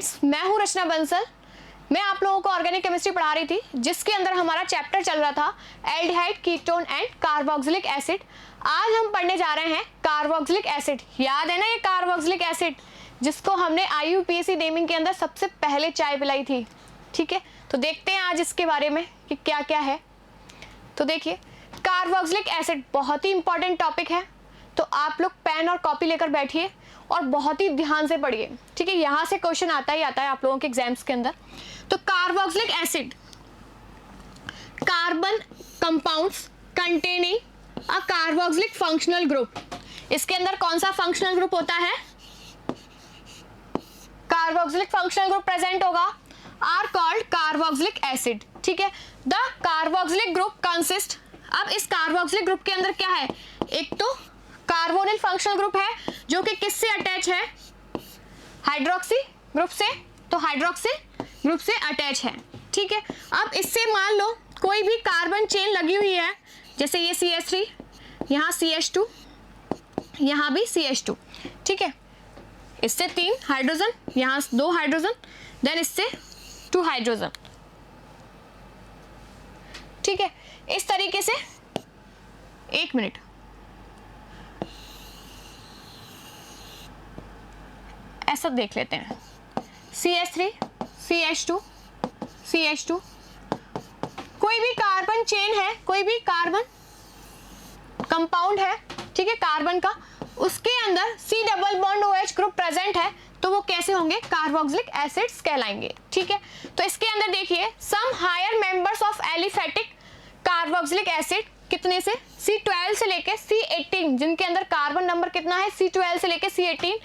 Friends, मैं हूं रचना बंसल। मैं आप लोगों को ऑर्गेनिक केमिस्ट्री पढ़ा रही थी, जिसके अंदर हमारा चैप्टर चल रहा था aldehyde, ketone and carboxylic acid. आज हम पढ़ने जा रहे हैं कार्बोक्सिलिक एसिड। याद है ना ये कार्बोक्सिलिक एसिड, जिसको हमने IUPAC नेमिंग के अंदर सबसे पहले चाय पिलाई थी। ठीक है, तो देखते हैं आज इसके बारे में कि क्या क्या है। तो देखिए, कार्बोक्सिलिक एसिड बहुत ही इंपॉर्टेंट टॉपिक है, तो आप लोग पेन और कॉपी लेकर बैठिए और बहुत ही ध्यान से पढ़िए। ठीक है, यहाँ से क्वेश्चन आता ही आता है आप लोगों के एग्जाम्स के अंदर। तो carboxylic acid, carbon compounds containing a carboxylic functional group. इसके अंदर कौन सा फंक्शनल ग्रुप होता है? कार्बोक्सिलिक फंक्शनल ग्रुप प्रेजेंट होगा, आर कॉल्ड कार्बोक्सिलिक एसिड। ठीक है, द कार्बोक्सिलिक ग्रुप कंसिस्ट। अब इस कार्बोक्सिलिक ग्रुप के अंदर क्या है? एक तो कार्बोनिल फंक्शनल ग्रुप है, जो कि किससे अटैच है? हाइड्रोक्सी ग्रुप से, तो हाइड्रोक्सिल ग्रुप से अटैच है। ठीक है, अब इससे मान लो कोई भी कार्बन चेन लगी हुई है, जैसे ये CH3, यहाँ CH2, यहाँ भी CH2। ठीक है, इससे 3 हाइड्रोजन, यहाँ 2 हाइड्रोजन, देन इससे 2 हाइड्रोजन। ठीक है, इस तरीके से, एक मिनट, ऐसा देख लेते हैं। CH3, CH2, CH2, कोई भी कार्बन चेन है, कोई भी कार्बन कंपाउंड है, ठीक है, कार्बन का, उसके अंदर C double bond OH group present है, तो वो कैसे होंगे? कार्बोक्सिलिक एसिड्स कहलाएंगे। ठीक है, तो इसके अंदर देखिए, some higher members of aliphatic carboxylic acid, कितने से? C12 से लेके C18, जिनके अंदर कार्बन नंबर कितना है? C12 से लेके C18,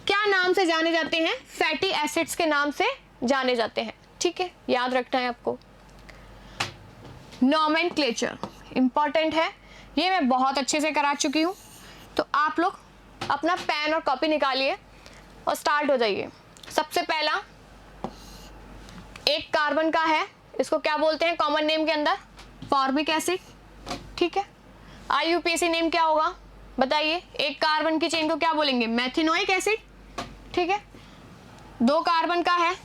क्या नाम से जाने जाते हैं? फैटी एसिड्स के नाम से जाने जाते हैं। ठीक है, याद रखना है आपको। नोमेनक्लेचर इंपॉर्टेंट है, ये मैं बहुत अच्छे से करा चुकी हूँ, तो आप लोग अपना पेन और कॉपी निकालिए और स्टार्ट हो जाइए। सबसे पहला एक कार्बन का है, इसको क्या बोलते हैं कॉमन नेम के अंदर? Formic acid. ठीक है, IUPAC नेम क्या होगा बताइए? एक कार्बन की चेन को क्या बोलेंगे? मेथिनोइक एसिड। ठीक है, 2 कार्बन का है,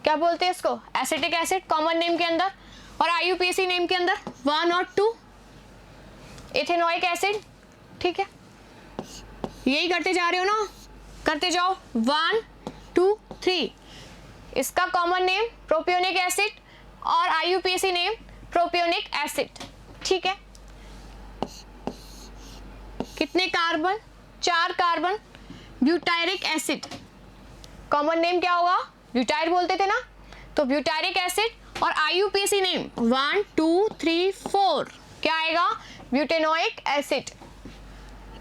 क्या बोलते हैं इसको? एसिटिक एसिड कॉमन नेम के अंदर, और IUPAC नेम के अंदर 1 और 2 इथेनोइक एसिड। ठीक है, यही करते जा रहे हो ना, करते जाओ। 1 2 3, इसका कॉमन नेम प्रोपियोनिक एसिड और IUPAC नेम प्रोपियोनिक एसिड। ठीक है, कितने carbon? 4 carbon. Butyric acid, common name क्या होगा? ब्यूटाइर बोलते थे ना, तो ब्यूटायरिक एसिड, और IUPAC नेम 1 2 3 4 क्या आएगा? Butanoic acid.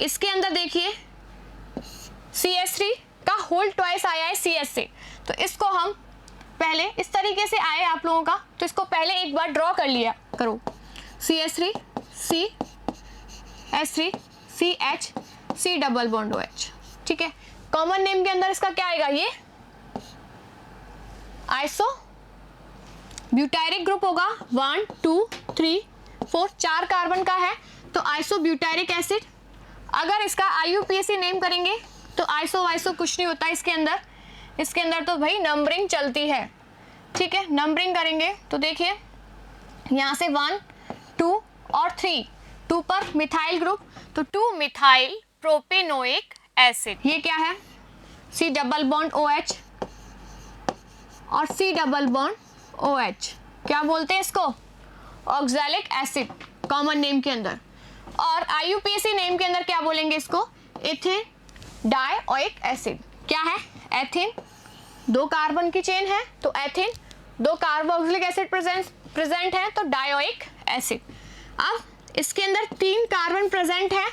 इसके अंदर देखिए CH3 का होल ट्वाइस आया है CH से, तो इसको हम पहले इस तरीके से आए आप लोगों का, तो इसको पहले एक बार ड्रॉ कर लिया करो। CH3 CH3 CH C double bond OH। ठीक है, कॉमन नेम के अंदर इसका क्या आएगा? ये आइसो ब्यूटायरिक ग्रुप होगा। 1 2 3 4, 4 कार्बन का है, तो आइसो ब्यूटायरिक एसिड। अगर इसका IUPAC नेम करेंगे तो आइसो वाइसो कुछ नहीं होता इसके अंदर, इसके अंदर तो भाई नंबरिंग चलती है। ठीक है, नंबरिंग करेंगे तो देखिए, यहाँ से 1 2 और 3, 2 पर मिथाइल ग्रुप, तो 2 मिथाइल प्रोपेनोइक एसिड। ये क्या है? C डबल बॉन्ड OH और C डबल बॉन्ड OH, क्या बोलते हैं इसको? ऑक्सैलिक एसिड कॉमन नेम के अंदर, और IUPAC नेम के अंदर क्या बोलेंगे इसको? Ethyne dioic acid. क्या है? एथिन, 2 कार्बन की चेन है, तो एथिन, 2 कार्बोक्सिलिक एसिड प्रेजेंट है, तो डाइओइक एसिड। अब इसके अंदर 3 कार्बन प्रेजेंट है,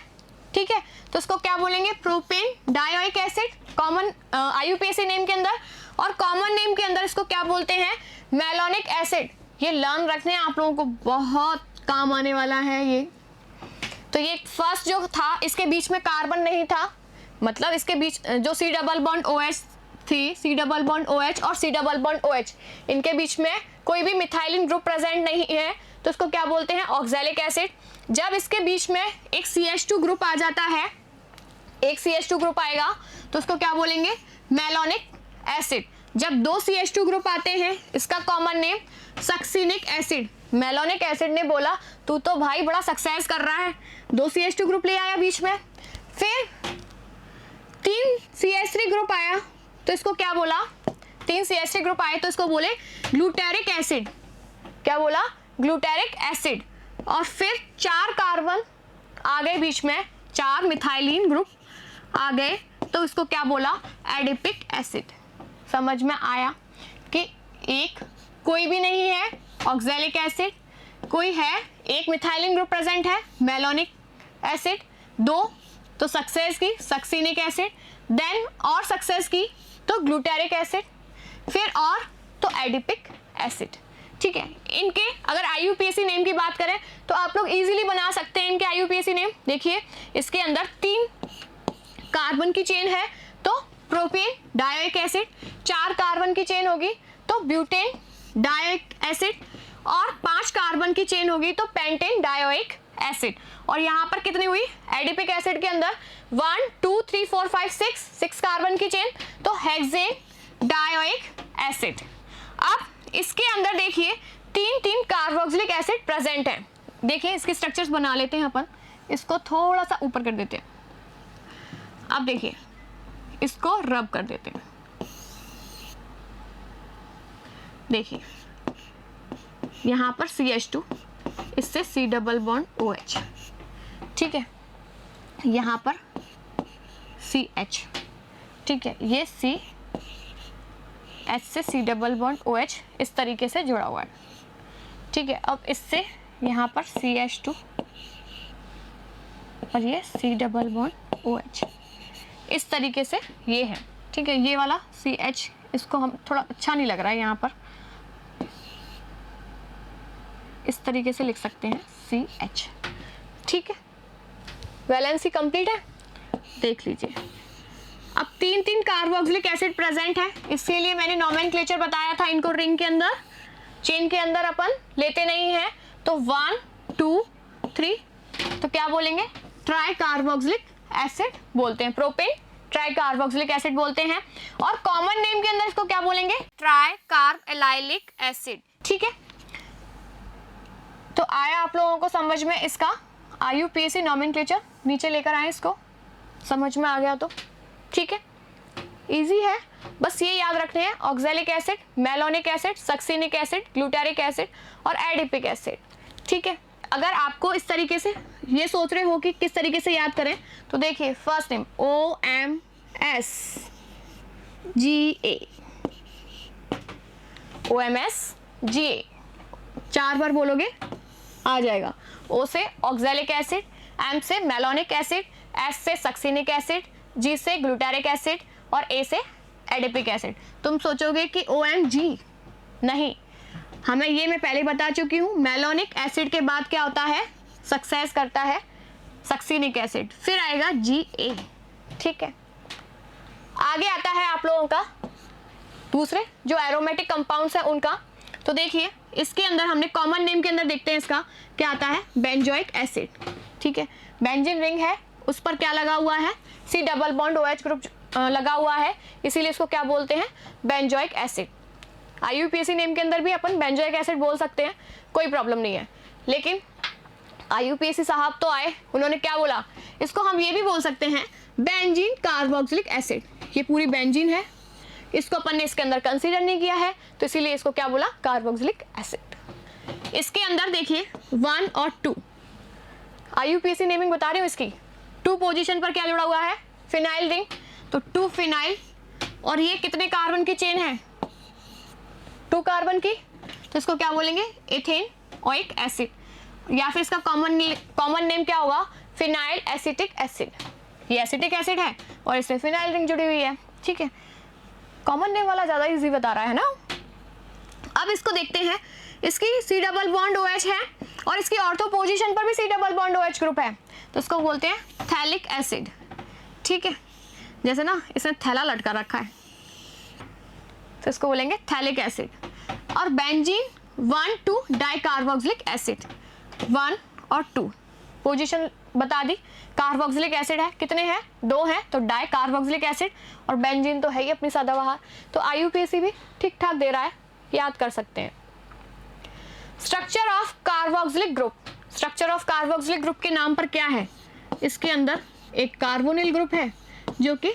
ठीक है, तो इसको क्या बोलेंगे? Propane dioic acid common IUPAC name के अंदर, और कॉमन नेम के अंदर इसको क्या बोलते हैं? Malonic acid. ये लर्न रखने आप लोगों को बहुत काम आने वाला है ये। तो ये फर्स्ट जो था, इसके बीच में कार्बन नहीं था, मतलब इसके बीच जो C डबल बॉन्ड OH थी, C डबल बॉन्ड OH और C डबल बॉन्ड OH, इनके बीच में कोई भी मिथाइलिन ग्रुप प्रेजेंट नहीं है, तो इसको क्या बोलते हैं? Oxalic acid. जब इसके बीच में एक CH2 ग्रुप आ जाता है, एक CH2 ग्रुप आएगा, तो उसको क्या बोलेंगे? Malonic acid. जब दो CH2 ग्रुप आते हैं, इसका common name succinic acid. Malonic acid ने बोला तू तो भाई बड़ा सक्सेस कर रहा है, दो CH2 ग्रुप ले आया बीच में। फिर 3 CH3 ग्रुप आया तो इसको क्या बोला, 3 CH3 ग्रुप आए तो इसको बोले ग्लूटेरिक एसिड। क्या बोला, ग्लूटेरिक एसिड। और फिर 4 कार्बन आ गए बीच में, 4 मिथाइलिन ग्रुप आ गए तो इसको क्या बोला, एडिपिक एसिड। समझ में आया कि एक कोई भी नहीं है ऑक्सैलिक एसिड, कोई है एक मिथाइलिन ग्रुप प्रेजेंट है मेलोनिक एसिड, 2 तो सक्सेस की सक्सिनिक एसिड, देन और सक्सेस की तो ग्लूटेरिक एसिड, फिर और तो एडिपिक एसिड। ठीक है, इनके अगर IUPAC नेम की बात करें तो आप लोग इजीली बना सकते हैं इनके IUPAC नेम। देखिए इसके अंदर 3 कार्बन की चेन है तो प्रोपेन डायोइक एसिड, 4 कार्बन की चेन होगी तो ब्यूटेन डायोइक एसिड, और 5 कार्बन की चेन होगी तो पेंटेन डायोइक एसिड। और यहाँ पर कितनी हुई, एडिपिक एसिड के अंदर 1 2 3 4 5 6 कार्बन की चेन तो हेक्सेन डायोइक एसिड। अब इसके अंदर देखिए 3 कार्बोक्सिलिक एसिड प्रेजेंट है। देखिए इसके स्ट्रक्चर्स बना लेते हैं अपन, इसको थोड़ा सा ऊपर कर देते हैं। अब देखिए इसको रब कर देते हैं। देखिए यहाँ पर CH2, इससे C डबल बॉन्ड OH, ठीक है, यहाँ पर CH, ठीक है, ये C H से C डबल बॉन्ड OH इस तरीके से जुड़ा हुआ है। ठीक है, अब इससे यहाँ पर CH2 और ये C डबल बॉन्ड OH इस तरीके से ये है। ठीक है, ये वाला CH इसको हम थोड़ा अच्छा नहीं लग रहा है, यहाँ पर इस तरीके से लिख सकते हैं CH। ठीक है, वैलेंसी कंप्लीट है, देख लीजिए। अब 3 कार्बोक्सिलिक एसिड प्रेजेंट है, इसके लिए मैंने नोमेनक्लेचर बताया था इनको रिंग के अंदर, चेन के अंदर अपन लेते नहीं है तो 1 2 3 तो क्या बोलेंगे, ट्राई कार्बोक्सिलिक एसिड बोलते हैं, प्रोपेन ट्राई कार्बोक्सिलिक एसिड बोलते हैं। और कॉमन नेम के अंदर इसको क्या बोलेंगे, ट्राई कार्ब एलाइलिक एसिड। ठीक है, तो आया आप लोगों को समझ में इसका IUPAC नोमेनक्लेचर, नीचे लेकर आए इसको, समझ में आ गया तो ठीक है, इजी है। बस ये याद रखने हैं, oxalic acid, malonic acid, succinic acid, glutaric acid और एडिपिक एसिड। ठीक है, अगर आपको इस तरीके से ये सोच रहे हो कि किस तरीके से याद करें तो देखिए फर्स्ट नेम OMSGA 4 बार बोलोगे आ जाएगा। O से ऑक्सैलिक एसिड, M से मेलोनिक एसिड, S से सक्सिनिक एसिड, G से ग्लूटेरिक एसिड और A से एडिपिक एसिड। तुम सोचोगे कि OMG, नहीं, हमें ये मैं पहले बता चुकी हूँ, मेलोनिक एसिड के बाद क्या होता है, सक्सेस करता है सक्सिनिक एसिड, फिर आएगा GA। ठीक है, आगे आता है आप लोगों का दूसरे जो एरोमेटिक कंपाउंड्स है उनका। तो देखिए इसके अंदर हमने कॉमन नेम के अंदर देखते हैं इसका क्या आता है, बेंजोइक एसिड। ठीक है, बेंजीन रिंग है, उस पर क्या लगा हुआ है, C double bond OH group लगा हुआ है, इसीलिए इसको क्या बोलते हैं, बेंजोइक एसिड। IUPAC नेम के अंदर भी अपन बेंजोइक एसिड बोल सकते हैं, कोई प्रॉब्लम नहीं है। लेकिन IUPAC साहब तो आए, उन्होंने क्या बोला, इसको हम ये भी बोल सकते हैं बेंजीन कार्बोक्सिलिक एसिड। ये पूरी बेंजीन है, इसको अपन ने इसके अंदर कंसीडर नहीं किया है तो इसीलिए इसको क्या बोला, कार्बोक्सिलिक एसिड। इसके अंदर देखिए 1 और 2, IUPAC नेमिंग बता रही हूँ इसकी, 2 पोजीशन पर क्या जुड़ा हुआ है, फिनाइल रिंग, तो 2 फिनाइल, और ये कितने कार्बन की चेन है, 2 कार्बन की, तो इसको क्या बोलेंगे, एथेन ओइक एसिड, या फिर इसका कॉमन नेम क्या होगा, फिनाइल एसिटिक एसिड। ये एसिटिक एसिड है और इसमें फिनाइल रिंग जुड़ी हुई है। ठीक है, कॉमन नेम वाला ज़्यादा इजी बता रहा है ना। अब इसको देखते हैं, इसकी C डबल बॉन्ड OH है और इसकी ऑर्थो पोजीशन पर भी C double bond OH group है, तो इसको बोलते हैं थैलिक एसिड। ठीक है, जैसे ना इसने थैला लटका रखा है तो इसको बोलेंगे थैलिक एसिड। और बेंजीन 1 2 डाई कार्बोक्सिलिक एसिड, 1 और 2 पोजीशन बता दी। कार्बोक्सिलिक एसिड है, कितने हैं, 2 हैं, तो डाई कार्बोक्सिलिक एसिड, और बेंजीन तो है ही अपनी सदाबहार, तो IUPAC भी ठीक ठाक दे रहा है, याद कर सकते हैं। Structure of carboxylic group, structure of carboxylic group के नाम पर क्या है, इसके अंदर एक कार्बोनिल ग्रुप है जो कि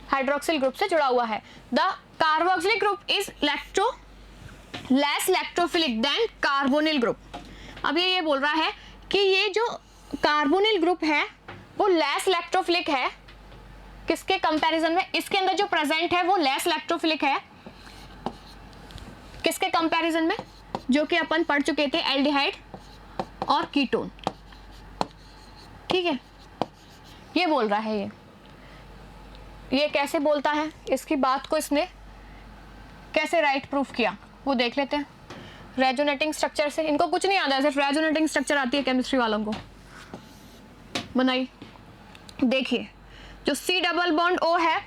हाइड्रोक्सिल ग्रुप से जुड़ा हुआ है। The carboxylic group is less electrophilic than carbonyl group. अब ये बोल रहा है कि ये जो कार्बोनिल ग्रुप है वो लेस इलेक्ट्रोफिलिक है, किसके कंपैरिजन में, इसके अंदर जो प्रेजेंट है वो लेस इलेक्ट्रोफिलिक है, किसके कंपैरिजन में, जो कि अपन पढ़ चुके थे एल्डिहाइड और कीटोन। ठीक है, ये बोल रहा है। ये कैसे बोलता है, इसकी बात को इसने कैसे राइट प्रूफ किया वो देख लेते हैं। रेजोनेटिंग स्ट्रक्चर से, इनको कुछ नहीं आता है, सिर्फ रेजोनेटिंग स्ट्रक्चर आती है केमिस्ट्री वालों को। बनाई, देखिए जो C डबल बॉन्ड O है,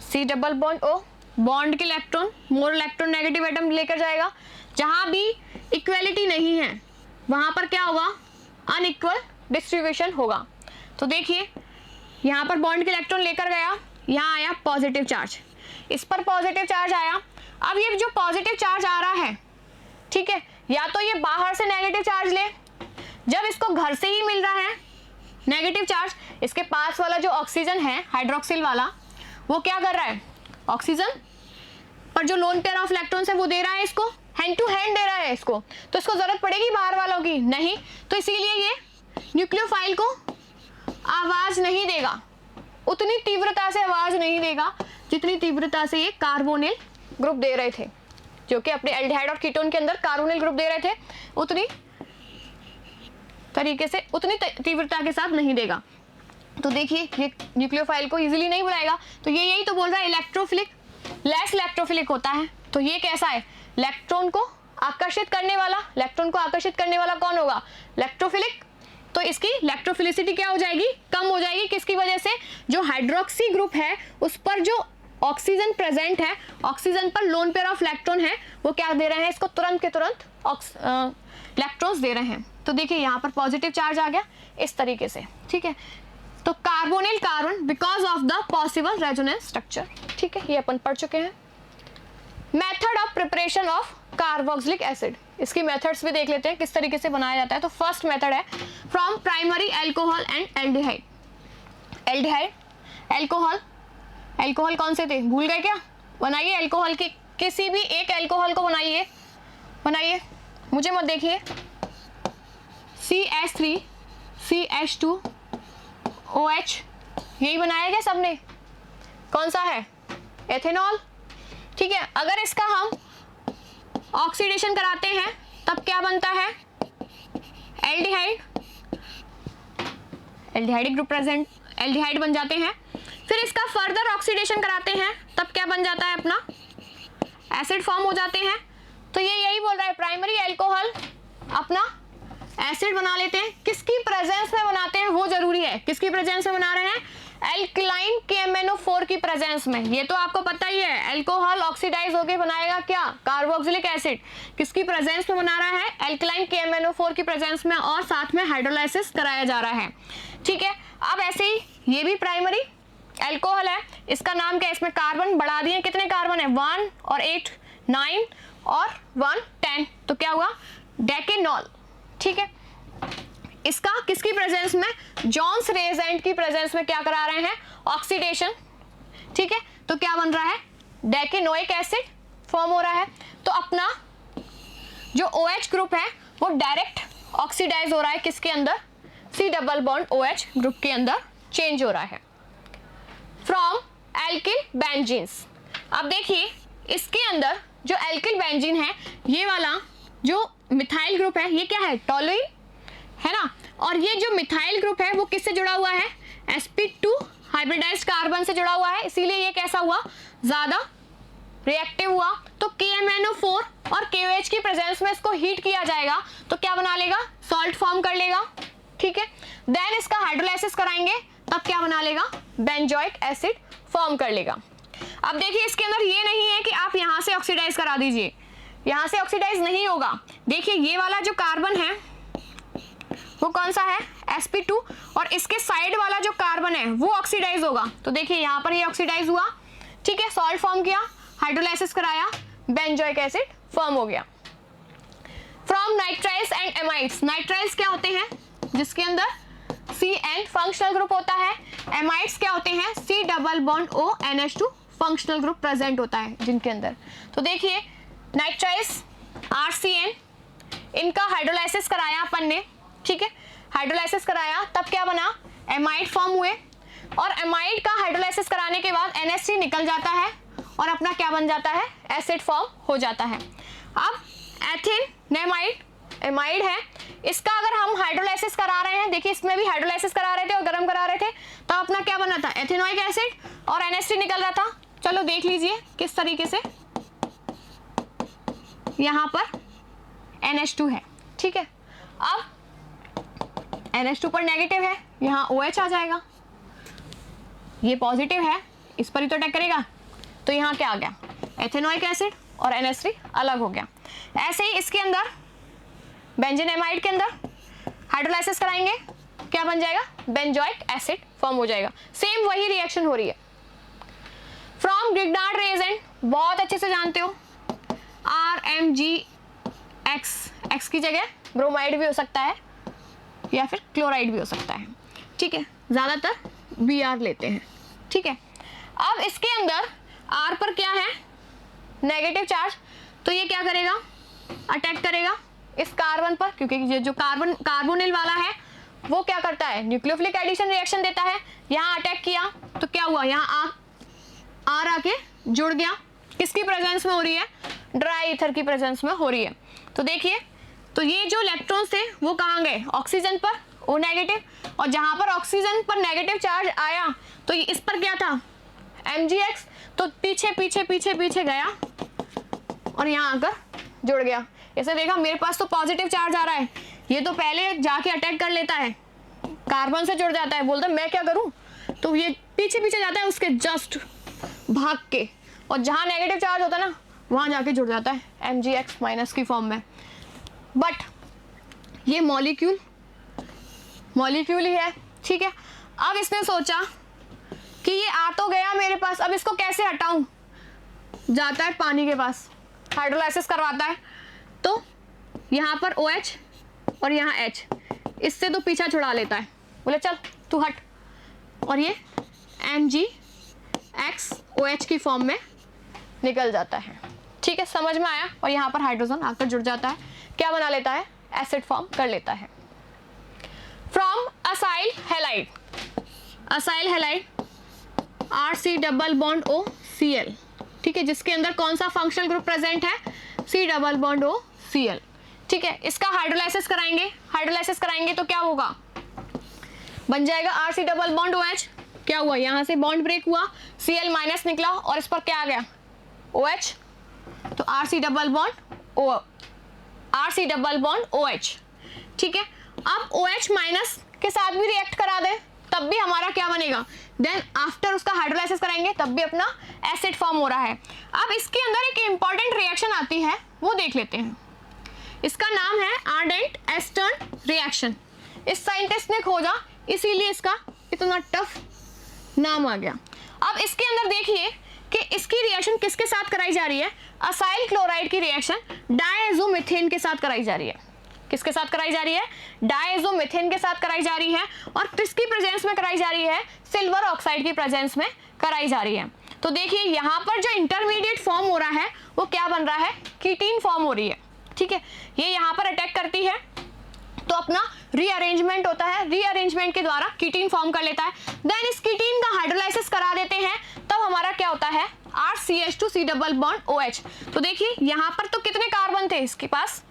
C double bond O bond के electron more electron negative atom लेकर जाएगा। जहां भी इक्वलिटी नहीं है वहां पर क्या होगा, अनइक्वल डिस्ट्रीब्यूशन होगा। तो देखिए यहाँ पर बॉन्ड के इलेक्ट्रॉन लेकर गया, यहाँ आया पॉजिटिव चार्ज, इस पर पॉजिटिव चार्ज आया। अब ये जो पॉजिटिव चार्ज आ रहा है, ठीक है, या तो ये बाहर से नेगेटिव चार्ज ले, जब इसको घर से ही मिल रहा है नेगेटिव चार्ज, इसके पास वाला जो ऑक्सीजन है हाइड्रोक्सिल वाला, वो क्या कर रहा है, ऑक्सीजन पर जो लोन पेयर ऑफ इलेक्ट्रॉन्स है वो दे रहा है, इसको हैंड टू हैंड दे रहा है इसको, तो इसको जरूरत पड़ेगी बाहर वालों की नहीं, तो इसीलिए ये न्यूक्लियोफाइल को आवाज नहीं देगा, उतनी तीव्रता से आवाज नहीं देगा जितनी तीव्रता से ये कार्बोनिल ग्रुप दे रहे थे, जो कि अपने एल्डिहाइड और कीटोन के अंदर कार्बोनिल ग्रुप दे रहे थे, उतनी तरीके से उतनी तीव्रता के साथ नहीं देगा। तो देखिए ये न्यूक्लियोफाइल को इजीली नहीं बुलाएगा, तो ये यही तो बोल रहा है इलेक्ट्रोफिलिक, लेस इलेक्ट्रोफिलिक होता है। तो ये कैसा है, इलेक्ट्रॉन को आकर्षित करने वाला, इलेक्ट्रॉन को आकर्षित करने वाला कौन होगा, इलेक्ट्रोफिलिक। तो इसकी इलेक्ट्रोफिलिसिटी क्या हो जाएगी, कम हो जाएगी, किसकी वजह से, जो हाइड्रोक्सी ग्रुप है उस पर जो ऑक्सीजन प्रेजेंट है, ऑक्सीजन पर लोन पेयर ऑफ इलेक्ट्रॉन है, वो क्या दे रहे हैं, इसको तुरंत के तुरंत इलेक्ट्रॉन्स दे रहे हैं। तो देखिए यहाँ पर पॉजिटिव चार्ज आ गया इस तरीके से, ठीक है। तो carbonyl carbon because of the possible resonance structure, ठीक है, ये अपन पढ़ चुके हैं। Method of preparation of carboxylic acid, इसकी मेथड्स भी देख लेते हैं किस तरीके से बनाया जाता है। तो फर्स्ट मेथड है from primary alcohol and aldehyde, aldehyde alcohol, alcohol कौन से थे भूल गए क्या, बनाइए एल्कोहल की, किसी भी एक एल्कोहल को बनाइए, बनाइए, मुझे मत देखिए, CH3 CH2 OH, यही बनाया क्या सबने, कौन सा है, एथेनॉल, ठीक है। अगर इसका हम ऑक्सीडेशन कराते हैं तब क्या बनता है, aldehyde, aldehyde group present, aldehyde बन जाते हैं। फिर इसका फर्दर ऑक्सीडेशन कराते हैं तब क्या बन जाता है, अपना एसिड फॉर्म हो जाते हैं। तो ये यही बोल रहा है प्राइमरी एल्कोहल अपना एसिड बना लेते हैं, किसकी प्रेजेंस में बनाते हैं वो जरूरी है, किसकी प्रेजेंस में बना रहे हैं, एल्कलाइन KMnO4 की प्रेजेंस में। ये तो आपको पता ही है, एल्कोहल ऑक्सीडाइज होकर बनाएगा क्या, कार्बोक्सिलिक एसिड, किसकी प्रेजेंस में बना रहा है, एल्कलाइन KMnO4 की प्रेजेंस में, और साथ में हाइड्रोलाइसिस कराया जा रहा है, ठीक है। अब ऐसे ही ये भी प्राइमरी एल्कोहल है, इसका नाम क्या है, इसमें कार्बन बढ़ा दिए, कितने कार्बन है, 1 और 8 9 और 1 10, तो क्या हुआ, डेकेनॉल, ठीक है। इसका किसकी प्रेजेंस में, जॉन्स रिएजेंट की प्रेजेंस में क्या करा रहे हैं, ऑक्सीडेशन, ठीक है। तो क्या बन रहा है, डेकेनोइक एसिड फॉर्म हो रहा है। तो अपना जो OH ग्रुप है वो डायरेक्ट ऑक्सीडाइज हो रहा है, किसके अंदर, C double bond OH group के अंदर चेंज हो रहा है फ्रॉम एल्किल बेंजीन्स। अब देखिए इसके अंदर जो एल्किल बेंजीन है, ये वाला जो मिथाइल ग्रुप है ये क्या है, टॉलुइन है ना, और ये जो मिथाइल ग्रुप है वो किससे जुड़ा हुआ है, sp2 हाइब्रिडाइज्ड कार्बन से जुड़ा हुआ है, इसीलिए ये कैसा हुआ, ज्यादा रिएक्टिव हुआ। तो KMnO4 और KOH की प्रेजेंस में इसको हीट किया जाएगा तो क्या बना लेगा, सॉल्ट फॉर्म कर लेगा, ठीक है। देन इसका हाइड्रोलाइसिस कराएंगे तब क्या बना लेगा, बेंजोइक एसिड फॉर्म कर लेगा। अब देखिए इसके अंदर ये नहीं है कि आप यहां से ऑक्सीडाइज करा दीजिए, यहां से ऑक्सीडाइज नहीं होगा। देखिए ये वाला जो कार्बन है वो कौन सा है, sp2, और इसके साइड वाला जो कार्बन है वो ऑक्सीडाइज होगा। तो देखिए यहाँ पर ये ऑक्सीडाइज हुआ, ठीक है, सॉल्ट फॉर्म किया, हाइड्रोलाइसिस कराया, बेंजोइक एसिड फॉर्म हो गया। From nitriles and amides, nitriles क्या होते हैं जिसके अंदर CN फंक्शनल ग्रुप होता है, एमाइड्स क्या होते हैं C double bond O NH2 functional group present होता है जिनके अंदर। तो देखिए नाइट्राइल्स RCN, इनका हाइड्रोलाइसिस कराया अपन ने, ठीक है, हाइड्रोलाइसिस कराया, तब क्या बना, एमाइड फॉर्म हुए, और एमाइड का हाइड्रोलाइसिस कराने के बाद NH3 निकल जाता है और अपना क्या बन जाता है, एसिड फॉर्म हो जाता है। अब एथिन नेमाइड एमाइड है, इसका अगर हम हाइड्रोलाइसिस करा रहे हैं, देखिए इसमें भी हाइड्रोलाइसिस करा रहे थे और गर्म करा रहे थे, तो अपना क्या बना था, एथेनोइक एसिड, और NH3 निकल रहा था। चलो देख लीजिए किस तरीके से, यहां पर NH2 है, ठीक है, अब NH2 पर नेगेटिव है, यहाँ OH आ जाएगा, ये पॉजिटिव है, इस पर ही तो अटैक करेगा, तो यहाँ क्या आ गया, एथेनोइक एसिड और NH3 अलग हो गया। ऐसे ही इसके अंदर बेंजीन एमाइड के अंदर हाइड्रोलाइसिस कराएंगे, क्या बन जाएगा, बेंजोइक एसिड फॉर्म हो जाएगा। सेम वही रिएक्शन हो रही है। फ्रॉम ग्रिग्नार्ड रिएजेंट, बहुत अच्छे से जानते हो, RMgX, X की जगह ब्रोमाइड भी हो सकता है या फिर क्लोराइड भी हो सकता है, ठीक है, ज्यादातर Br लेते हैं, ठीक है। अब इसके अंदर R पर क्या है, नेगेटिव चार्ज, तो ये क्या करेगा, अटैक करेगा इस कार्बन पर, क्योंकि ये जो कार्बोनिल वाला है वो क्या करता है, न्यूक्लियोफिलिक एडिशन रिएक्शन देता है। यहाँ अटैक किया तो क्या हुआ, यहाँ R आके जुड़ गया, किसकी प्रेजेंस में हो रही है, ड्राई ईथर की प्रेजेंस में हो रही है। तो देखिए, तो ये जो इलेक्ट्रॉन्स थे वो कहाँ गए, ऑक्सीजन पर O नेगेटिव, और जहां पर ऑक्सीजन पर नेगेटिव चार्ज आया तो इस पर क्या था, Mgx, तो पीछे पीछे पीछे पीछे गया और यहाँ आकर जुड़ गया। ऐसे देखा, मेरे पास तो पॉजिटिव चार्ज आ रहा है, ये तो पहले जाके अटैक कर लेता है, कार्बन से जुड़ जाता है, बोलता है मैं क्या करूं, तो ये पीछे पीछे जाता है उसके जस्ट भाग के, और जहां नेगेटिव चार्ज होता है ना वहां जाके जुड़ जाता है Mgx माइनस की फॉर्म में। बट ये मॉलिक्यूल ही है, ठीक है। अब इसने सोचा कि ये आ तो गया मेरे पास, अब इसको कैसे हटाऊं, जाता है पानी के पास, हाइड्रोलाइसिस करवाता है, तो यहाँ पर OH और यहाँ H, इससे तो पीछा छुड़ा लेता है, बोले चल तू हट, और ये MgX की फॉर्म में निकल जाता है, ठीक है, समझ में आया। और यहाँ पर हाइड्रोजन आकर जुड़ जाता है, क्या बना लेता है, एसिड फॉर्म कर लेता है। From acyl halide RC double bond O Cl, ठीक है, जिसके अंदर कौन सा फंक्शनल ग्रुप प्रेजेंट है, C double bond O Cl, ठीक है। इसका हाइड्रोलाइसिस कराएंगे तो क्या होगा, बन जाएगा RC डबल बॉन्ड OH, क्या हुआ, यहाँ से बॉन्ड ब्रेक हुआ, Cl माइनस निकला और इस पर क्या आ गया, OH, तो RC डबल बॉन्ड OH, ठीक है। अब OH माइनस के साथ भी रिएक्ट करा दे तब भी हमारा क्या बनेगा, देन आफ्टर उसका हाइड्रोलाइसिस कराएंगे तब भी अपना एसिड फॉर्म हो रहा है। अब इसके अंदर एक इंपॉर्टेंट रिएक्शन आती है, वो देख लेते हैं। इसका नाम है आर्डेंट एस्टर्न रिएक्शन, इस साइंटिस्ट ने खोजा, इसीलिए इसका इतना टफ नाम आ गया। अब इसके अंदर देखिए कि इसकी रिएक्शन किसके साथ कराई जा रही है, असाइल क्लोराइड की रिएक्शन डायज़ोमीथेन के साथ कराई जा रही है। किसके साथ कराई जा रही है, डायज़ोमीथेन के साथ कराई जा रही है, और किसकी प्रेजेंस में कराई जा रही है, सिल्वर ऑक्साइड की प्रेजेंस में कराई जा रही है। तो देखिए यहाँ पर जो इंटरमीडिएट फॉर्म हो रहा है वो क्या बन रहा है, कीटीन फॉर्म हो रही है, ठीक है। ये यहाँ पर अटैक करती है तो अपना रीअरेंजमेंट होता है, रीअरेंजमेंट के द्वारा कीटीन फॉर्म कर लेता है। देन इस कीटीन का हाइड्रोलाइसिस करा देते हैं, तब हमारा क्या होता है, RCH2 डबल बॉन्ड OH। तो देखिए यहाँ पर तो कितने कार्बन थे इसके पास,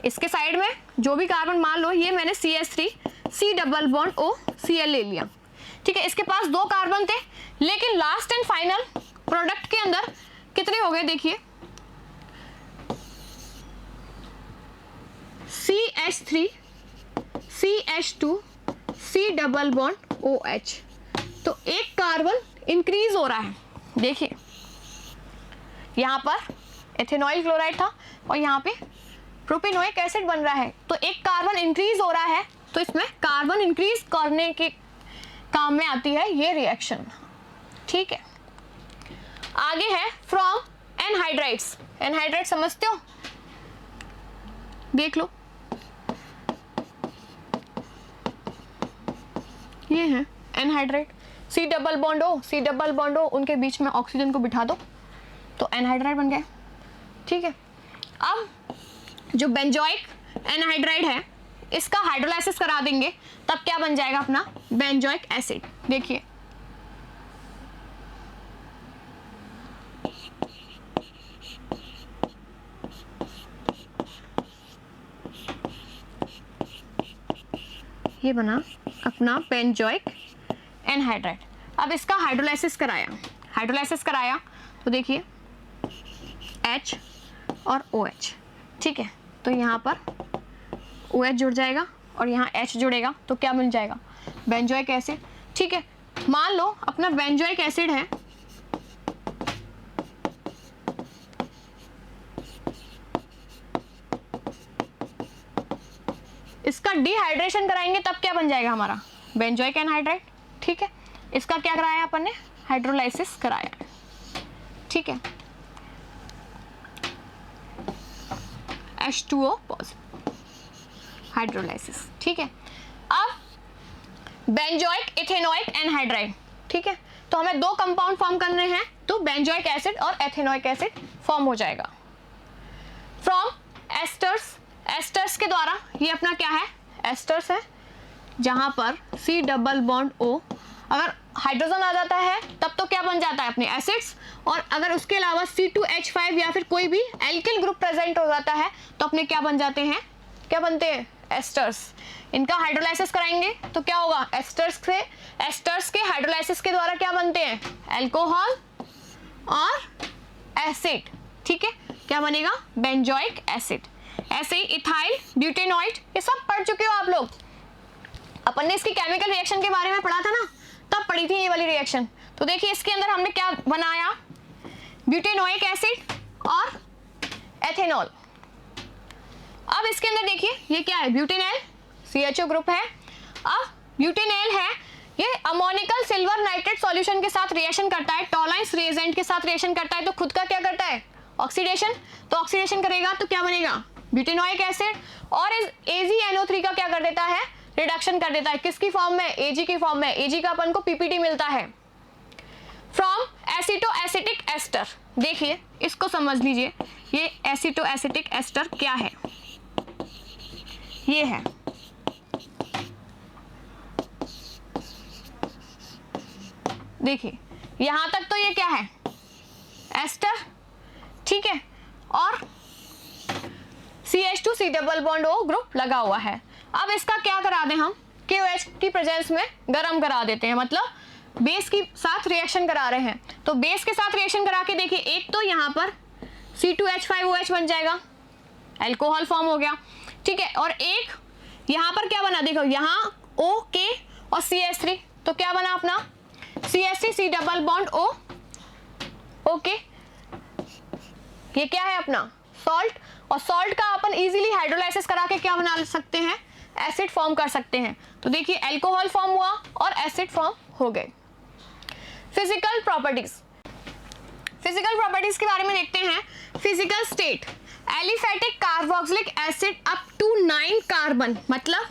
इसके साइड में जो भी कार्बन, मान लो ये मैंने CH3 C double bond O Cl ले लिया, ठीक है, इसके पास 2 कार्बन थे, लेकिन लास्ट एंड फाइनल प्रोडक्ट के अंदर कितने हो गए, देखिए CH3 CH2 C double bond OH, तो एक कार्बन इंक्रीज हो रहा है। देखिए यहाँ पर एथेनॉइल क्लोराइड था और यहाँ पे प्रोपेनोइक एसिड बन रहा है, तो एक कार्बन इंक्रीज हो रहा है, तो इसमें कार्बन इंक्रीज करने के काम में आती है ये रिएक्शन। ठीक है, आगे है फ्रॉम एनहाइड्राइड्स। एनहाइड्राइड समझते हो, देख लो, ये है एनहाइड्राइड। सी डबल बॉन्ड हो, सी डबल बॉन्ड हो, उनके बीच में ऑक्सीजन को बिठा दो तो एनहाइड्राइड बन गया। ठीक है, अब जो बेंजोइक एनहाइड्राइड है इसका हाइड्रोलाइसिस करा देंगे, तब क्या बन जाएगा अपना बेंजोइक एसिड। देखिए ये बना अपना बेंजोइक एनहाइड्राइड। अब इसका हाइड्रोलाइसिस कराया तो देखिए H और OH। ठीक है, तो यहाँ पर OH जुड़ जाएगा और यहाँ H जुड़ेगा, तो क्या बन जाएगा बेंजोइक एसिड। ठीक है, मान लो अपना बेंजोइक एसिड है, इसका डिहाइड्रेशन कराएंगे तब क्या बन जाएगा हमारा बेंजोइक एनहाइड्राइड। ठीक है, इसका क्या कराया अपन ने हाइड्रोलाइसिस कराया। ठीक है, H2O पॉजिटिव हाइड्रोलाइसिस। ठीक है, अब बेंजोइक इथेनोइक एनहाइड्राइड। ठीक है, तो हमें दो कंपाउंड फॉर्म करने हैं, तो बेंजोइक एसिड और एथेनोइक एसिड फॉर्म हो जाएगा फ्रॉम एस्टर्स। एस्टर्स के द्वारा, ये अपना क्या है एस्टर्स है, जहां पर C डबल बॉन्ड O, अगर हाइड्रोजन आ जाता है तब तो क्या बन जाता है अपने एसिड्स, और अगर उसके अलावा C2H5 या फिर कोई भी एल्किल ग्रुप प्रेजेंट हो जाता है तो अपने क्या बन जाते हैं, क्या बनते हैं एस्टर्स। इनका हाइड्रोलाइसिस कराएंगे तो क्या होगा एस्टर्स के हाइड्रोलाइसिस के द्वारा क्या बनते हैं अल्कोहल और एसिड। ठीक है, क्या बनेगा बेंजोइक एसिड। ऐसे ही इथाइल ब्यूटेनॉइड, ये सब पढ़ चुके हो आप लोग, अपन ने इसकी केमिकल रिएक्शन के बारे में पढ़ा था ना, तब पढ़ी थी ये वाली रिएक्शन। तो देखिए इसके अंदर हमने क्या बनाया ब्यूटेनोइक एसिड और एथेनॉल। अब इसके अंदर देखिए ये क्या है ब्यूटेनॉल, CHO ग्रुप है। अब ब्यूटेनॉल है, ये अमोनिकल सिल्वर नाइट्रेट सॉल्यूशन के साथ रिएक्शन करता है, टॉलाइंस रिएजेंट के साथ रिएक्शन करता है, तो खुद का क्या करता है ऑक्सीडेशन। तो ऑक्सीडेशन करेगा तो क्या बनेगा ब्यूटेनोइक एसिड, और इस AgNO3 का क्या कर देता है रिडक्शन कर देता है, किसकी फॉर्म में Ag की फॉर्म में। Ag का अपन को PPT मिलता है फ्रॉम एसिटो एसिटिक एस्टर। देखिए इसको समझ लीजिए, ये एसिटो एसिटिक एस्टर क्या है, ये है देखिए यहां तक तो ये क्या है एस्टर। ठीक है, और CH2 C double bond O group लगा हुआ है। अब इसका क्या करा दें हम KOH की प्रेजेंस में गर्म करा देते हैं, मतलब बेस के साथ रिएक्शन करा रहे हैं। तो बेस के साथ रिएक्शन करा के देखिए, एक तो यहाँ पर C2H5OH बन जाएगा, अल्कोहल फॉर्म हो गया। ठीक है, और एक यहाँ पर क्या बना, देखो यहाँ OK और CH3, तो क्या बना अपना CH3 C double bond O OK। ये क्या है अपना सॉल्ट, और सॉल्ट का अपन इजीली हाइड्रोलाइसिस करा के क्या बना सकते हैं एसिड फॉर्म कर सकते हैं। तो देखिए अल्कोहल फॉर्म हुआ और एसिड फॉर्म हो गए। फिजिकल प्रॉपर्टीज, फिजिकल प्रॉपर्टीज के बारे में देखते हैं। Physical state, aliphatic carboxylic acid up to 9 carbon, मतलब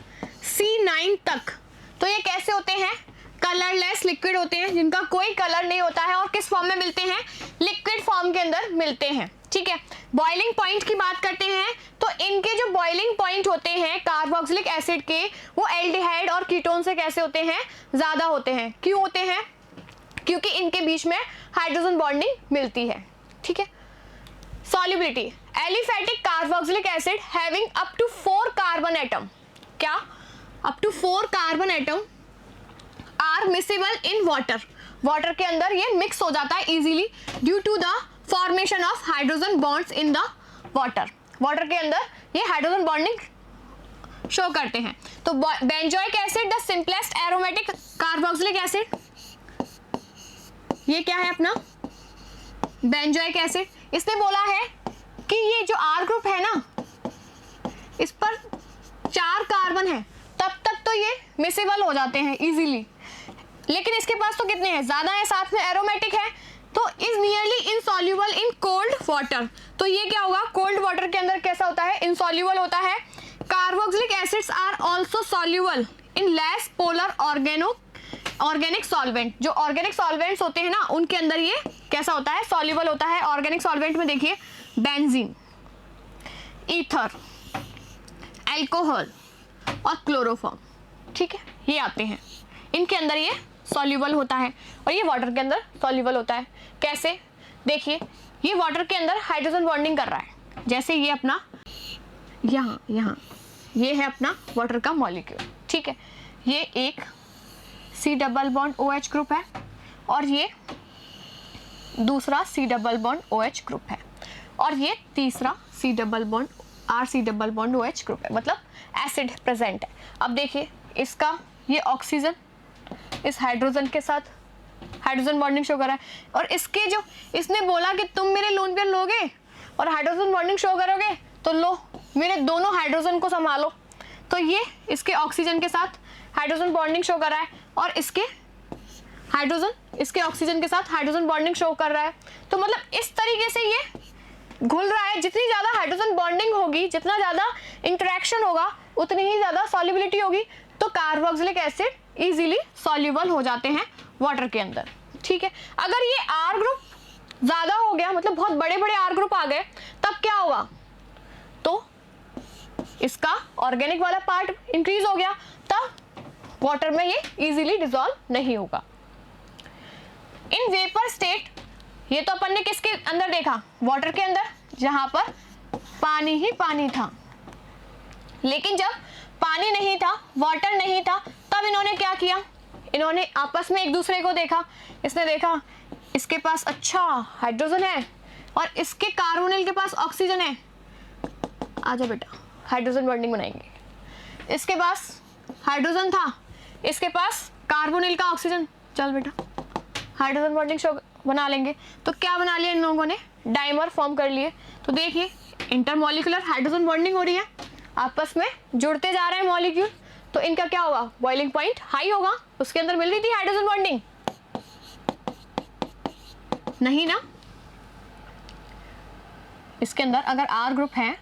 C9 तक। तो ये कैसे होते हैं कलरलेस लिक्विड होते हैं, जिनका कोई कलर नहीं होता है, और किस फॉर्म में मिलते हैं लिक्विड फॉर्म के अंदर मिलते हैं। ठीक है, बॉइलिंग पॉइंट की बात करते हैं तो इनके जो बॉइलिंग पॉइंट होते हैं कार्बोक्सिलिक एसिड के, वो एल्डिहाइड और कीटोन से कैसे होते हैं ज्यादा होते हैं। क्यों होते हैं, क्योंकि इनके बीच में हाइड्रोजन बॉन्डिंग मिलती है। ठीक है, solubility, aliphatic carboxylic acid having up to 4 carbon atom, क्या up to 4 carbon atom are miscible in water, water के अंदर ये मिक्स हो जाता है easily due to the formation of hydrogen bonds in the water, water के अंदर ये हाइड्रोजन बॉन्डिंग शो करते हैं। तो benzoic acid the simplest aromatic carboxylic acid, ये क्या है अपना बेंजोइक एसिड। इसने बोला है कि ये जो R ग्रुप है ना, इस पर 4 कार्बन है, तब तक तो ये मिसेबल हो जाते हैं इजीली, लेकिन इसके पास तो कितने हैं, ज्यादा है, साथ में एरोमेटिक है, तो is nearly insoluble in cold water. तो ये क्या होगा, कोल्ड वाटर के अंदर कैसा होता है, इनसॉल्युबल होता है। Carboxylic acids are also soluble in less polar organic solvent. जो ऑर्गेनिक सॉल्वेंट्स होते हैं ना, उनके अंदर ये कैसा होता है, सॉल्युबल होता है। ऑर्गेनिक सॉल्वेंट में देखिए बेंजीन, ईथर, अल्कोहल और क्लोरोफॉर्म, ठीक है, ये आते हैं, इनके अंदर ये सॉल्युबल होता है और ये वाटर के अंदर सॉल्युबल होता है। कैसे, देखिए ये वाटर के अंदर हाइड्रोजन बॉन्डिंग कर रहा है, जैसे ये अपना यहाँ ये है अपना वाटर का मॉलिक्यूल, ठीक है, ये एक C double bond OH group है और ये दूसरा C double bond OH group है और ये तीसरा C double bond RC double bond OH group है, मतलब एसिड प्रेजेंट है। अब देखिए इसका ये ऑक्सीजन इस हाइड्रोजन के साथ हाइड्रोजन बॉन्डिंग शो कर रहा है और इसके जो इसने बोला कि तुम मेरे लोन पेयर लोगे और हाइड्रोजन बॉन्डिंग शो करोगे तो लो मेरे दोनों हाइड्रोजन को संभालो। तो ये इसके ऑक्सीजन के साथ हाइड्रोजन बॉन्डिंग शो कर रहा है और इसके हाइड्रोजन इसके ऑक्सीजन के साथ हाइड्रोजन बॉन्डिंग शो कर रहा है। तो मतलब इस तरीके से ये घुल रहा है। जितनी ज़्यादा हाइड्रोजन बॉन्डिंग होगी, जितना ज़्यादा इंटरेक्शन होगा, उतनी ही ज़्यादा सॉल्युबिलिटी होगी। तो कार्बोक्सिलिक एसिड इजीली सॉल्युबल हो जाते हैं वाटर के अंदर, ठीक है। अगर ये R ग्रुप ज़्यादा हो गया, मतलब बहुत बड़े बड़े R ग्रुप आ गए, तब क्या होगा, तो इसका ऑर्गेनिक वाला पार्ट इंक्रीज हो गया, तब वाटर में ये इजीली डिसॉल्व नहीं होगा। इन वेपर स्टेट, ये तो अपन ने किसके अंदर देखा, वाटर के अंदर, जहां पर पानी ही पानी था। लेकिन जब पानी नहीं था, वाटर नहीं था, तब इन्होंने क्या किया, इन्होंने आपस में एक दूसरे को देखा। इसने देखा इसके पास अच्छा हाइड्रोजन है और इसके कार्बोनिल के पास ऑक्सीजन है, आजा बेटा हाइड्रोजन बॉन्डिंग बनाएंगे। इसके पास हाइड्रोजन था, इसके पास कार्बोनिल का ऑक्सीजन, चल बेटा हाइड्रोजन बॉन्डिंग शो बना लेंगे। तो क्या बना लिया इन लोगों ने, डाइमर फॉर्म कर लिए। तो देखिए इंटरमॉलिक्यूलर हाइड्रोजन बॉन्डिंग हो रही है, आपस में जुड़ते जा रहे हैं मॉलिक्यूल। तो इनका क्या होगा, बॉइलिंग पॉइंट हाई होगा। उसके अंदर मिल रही थी हाइड्रोजन बॉन्डिंग, नहीं ना। इसके अंदर अगर R ग्रुप है,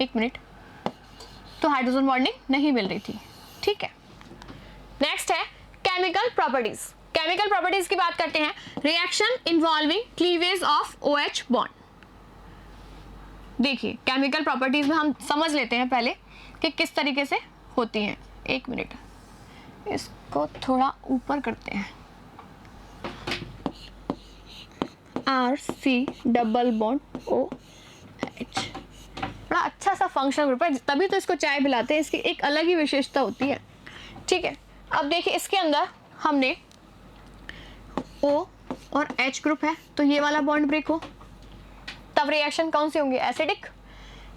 एक मिनट, तो हाइड्रोजन बॉन्डिंग नहीं मिल रही थी, ठीक है। नेक्स्ट है केमिकल प्रॉपर्टीज। केमिकल प्रॉपर्टीज की बात करते हैं। Reaction involving cleavage of OH bond. देखिए केमिकल प्रॉपर्टीज में हम समझ लेते हैं पहले कि किस तरीके से होती हैं। एक मिनट, इसको थोड़ा ऊपर करते हैं। RC डबल बॉन्ड OH बड़ा अच्छा सा फंक्शनल ग्रुप है, तभी तो इसको चाय पिलाते हैं, इसकी एक अलग ही विशेषता होती है, ठीक है। अब देखिए इसके अंदर हमने O और H ग्रुप है, तो ये वाला बॉन्ड ब्रेक हो, तब रिएक्शन कौन से होंगे, एसिडिक,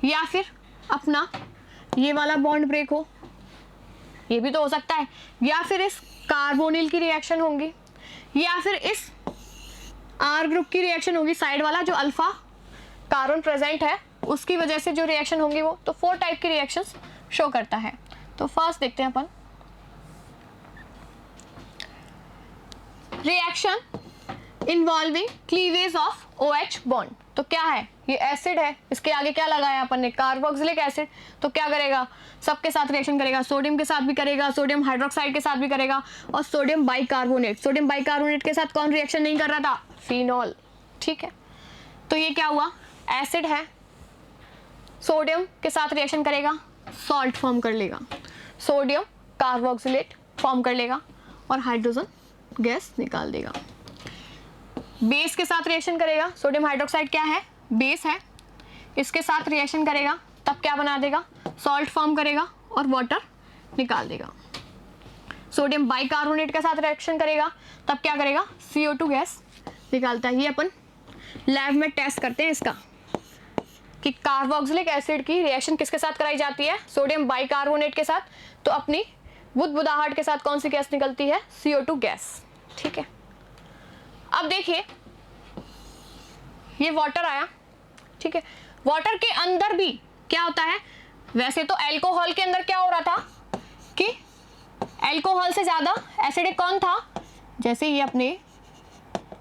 या फिर अपना ये वाला बॉन्ड ब्रेक हो, ये भी तो हो सकता है, या फिर इस कार्बोनिल की रिएक्शन होंगी, या फिर इस R ग्रुप की रिएक्शन होगी, साइड वाला जो अल्फा कार्बन प्रेजेंट है उसकी वजह से जो रिएक्शन होंगी वो। तो 4 टाइप की रिएक्शंस शो करता है। तो फर्स्ट देखते हैं अपन, reaction involving cleavage of OH bond. तो क्या है, ये एसिड है, इसके आगे क्या लगाया अपन ने, कार्बोक्सिलिक एसिड। तो क्या करेगा, सबके साथ रिएक्शन करेगा, सोडियम के साथ भी करेगा, सोडियम हाइड्रोक्साइड के साथ भी करेगा, और सोडियम बाइकार्बोनेट। सोडियम बाइकार्बोनेट के साथ कौन रिएक्शन नहीं कर रहा था, फिनॉल, ठीक है। तो ये क्या हुआ, एसिड है, सोडियम के साथ रिएक्शन करेगा, सॉल्ट फॉर्म कर लेगा, सोडियम कार्बोक्सिलेट फॉर्म कर लेगा और हाइड्रोजन गैस निकाल देगा। बेस के साथ रिएक्शन करेगा, सोडियम हाइड्रोक्साइड क्या है, बेस है, इसके साथ रिएक्शन करेगा, तब क्या बना देगा, सॉल्ट फॉर्म करेगा और वाटर निकाल देगा। सोडियम बाइकार्बोनेट के साथ रिएक्शन करेगा, तब क्या करेगा, CO2 गैस निकालता है। ये अपन लैब में टेस्ट करते हैं इसका, कि कार्बोक्सिलिक एसिड की रिएक्शन किसके साथ कराई जाती है, सोडियम बाइकार्बोनेट के साथ। तो अपनी बुदबुदाहट के साथ कौन सी गैस निकलती है, CO2 गैस, ठीक है। अब देखिए ये वाटर आया, ठीक है, वाटर के अंदर भी क्या होता है, वैसे तो एल्कोहल के अंदर क्या हो रहा था कि एल्कोहल से ज्यादा एसिडिक कौन था, जैसे ये अपने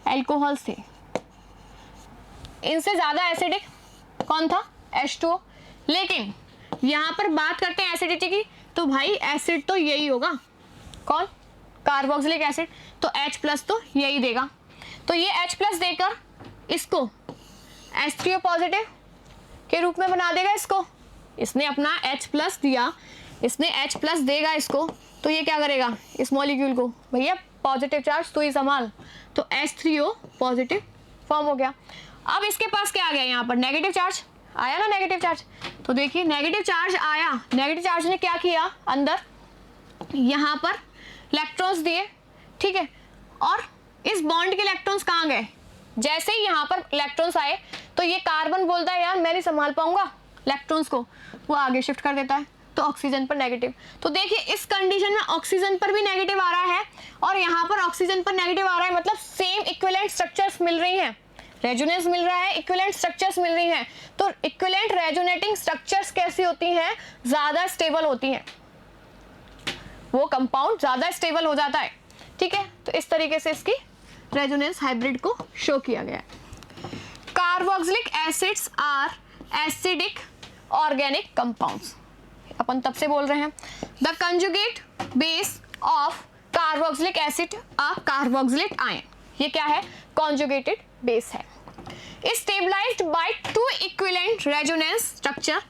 एल्कोहल से, इनसे ज्यादा एसिडिक कौन था, H2O। लेकिन यहां पर बात करते हैं एसिडिटी की, तो भाई एसिड तो यही होगा, कौन, कार्बोक्सिलिक एसिड, तो H+ तो यही देगा। तो ये H+ देकर इसको H3O पॉजिटिव के रूप में बना देगा इसको, इसने अपना H+ दिया, इसने H+ देगा इसको, तो ये क्या करेगा इस मॉलिक्यूल को, भैया पॉजिटिव चार्ज तू ही संभाल, तो H3O पॉजिटिव फॉर्म हो गया। अब इसके पास क्या आ गया, यहाँ पर नेगेटिव चार्ज आया ना, नेगेटिव चार्ज, तो देखिए नेगेटिव चार्ज आया, नेगेटिव चार्ज ने क्या किया, अंदर यहाँ पर इलेक्ट्रॉन्स दिए, ठीक है, और इस बॉन्ड के इलेक्ट्रॉन्स कहाँ गए, जैसे ही यहाँ पर इलेक्ट्रॉन्स आए तो ये कार्बन बोलता है यार मैं नहीं संभाल पाऊंगा इलेक्ट्रॉन्स को, वो आगे शिफ्ट कर देता है, तो ऑक्सीजन पर नेगेटिव। तो देखिए इस कंडीशन में ऑक्सीजन पर भी नेगेटिव आ रहा है और यहाँ पर ऑक्सीजन पर नेगेटिव आ रहा है, मतलब सेम इक्विवेलेंट स्ट्रक्चर्स मिल रही हैं, रेजोनेंस मिल रहा है, इक्विवेलेंट स्ट्रक्चर्स मिल रही हैं। तो इक्विवेलेंट रेजोनेटिंग स्ट्रक्चर्स कैसी होती हैं, ज्यादा स्टेबल होती हैं, वो कंपाउंड ज्यादा स्टेबल हो जाता है, ठीक है। तो इस तरीके से इसकी रेजोनेंस हाइब्रिड को शो किया गया है। Carboxylic acids are acidic organic compounds, अपन तब से बोल रहे हैं। The conjugate base of carboxylic acid a carboxylate ion, ये क्या है, कॉन्जुगेटेड बेस है। Stabilised by two equivalent resonance structure,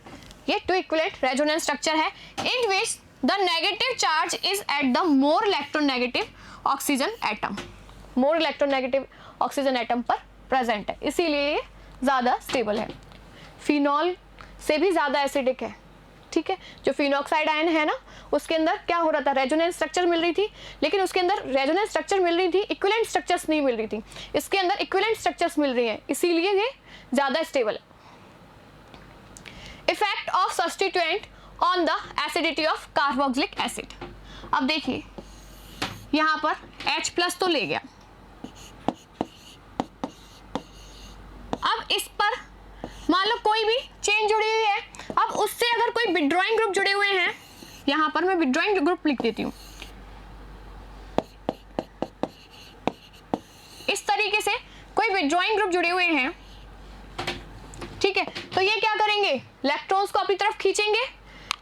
ये टू इक्विवेलेंट रेजोनेंस स्ट्रक्चर है, in which the negative charge is at the more electronegative oxygen atom, more electronegative oxygen atom पर present है, इसीलिए ये ज्यादा स्टेबल है। फिनॉल से भी ज्यादा एसिडिक है, ठीक है। जो फिनॉक्साइड आयन है ना, उसके अंदर क्या हो रहा था, रेजोनेंस स्ट्रक्चर मिल रही थी, लेकिन उसके अंदर रेजोनेंस स्ट्रक्चर मिल रही थी, इक्विवेलेंट स्ट्रक्चर्स नहीं मिल रही थी, इसके अंदर इक्विवेलेंट स्ट्रक्चर्स मिल रही हैं, इसीलिए ये ज्यादा स्टेबल है। Effect of substituent on the acidity of carboxylic acid, अब देखिए यहां पर H+ तो ले गया, अब इस पर मान लो कोई भी चेन जुड़ी हुई है, अब उससे अगर कोई विथड्रॉइंग ग्रुप जुड़े हुए हैं, यहां पर मैं विथड्रॉइंग ग्रुप लिख देती हूं, इस तरीके से कोई विथड्रॉइंग ग्रुप जुड़े हुए हैं, ठीक है। तो ये क्या करेंगे, इलेक्ट्रॉन्स को अपनी तरफ खींचेंगे,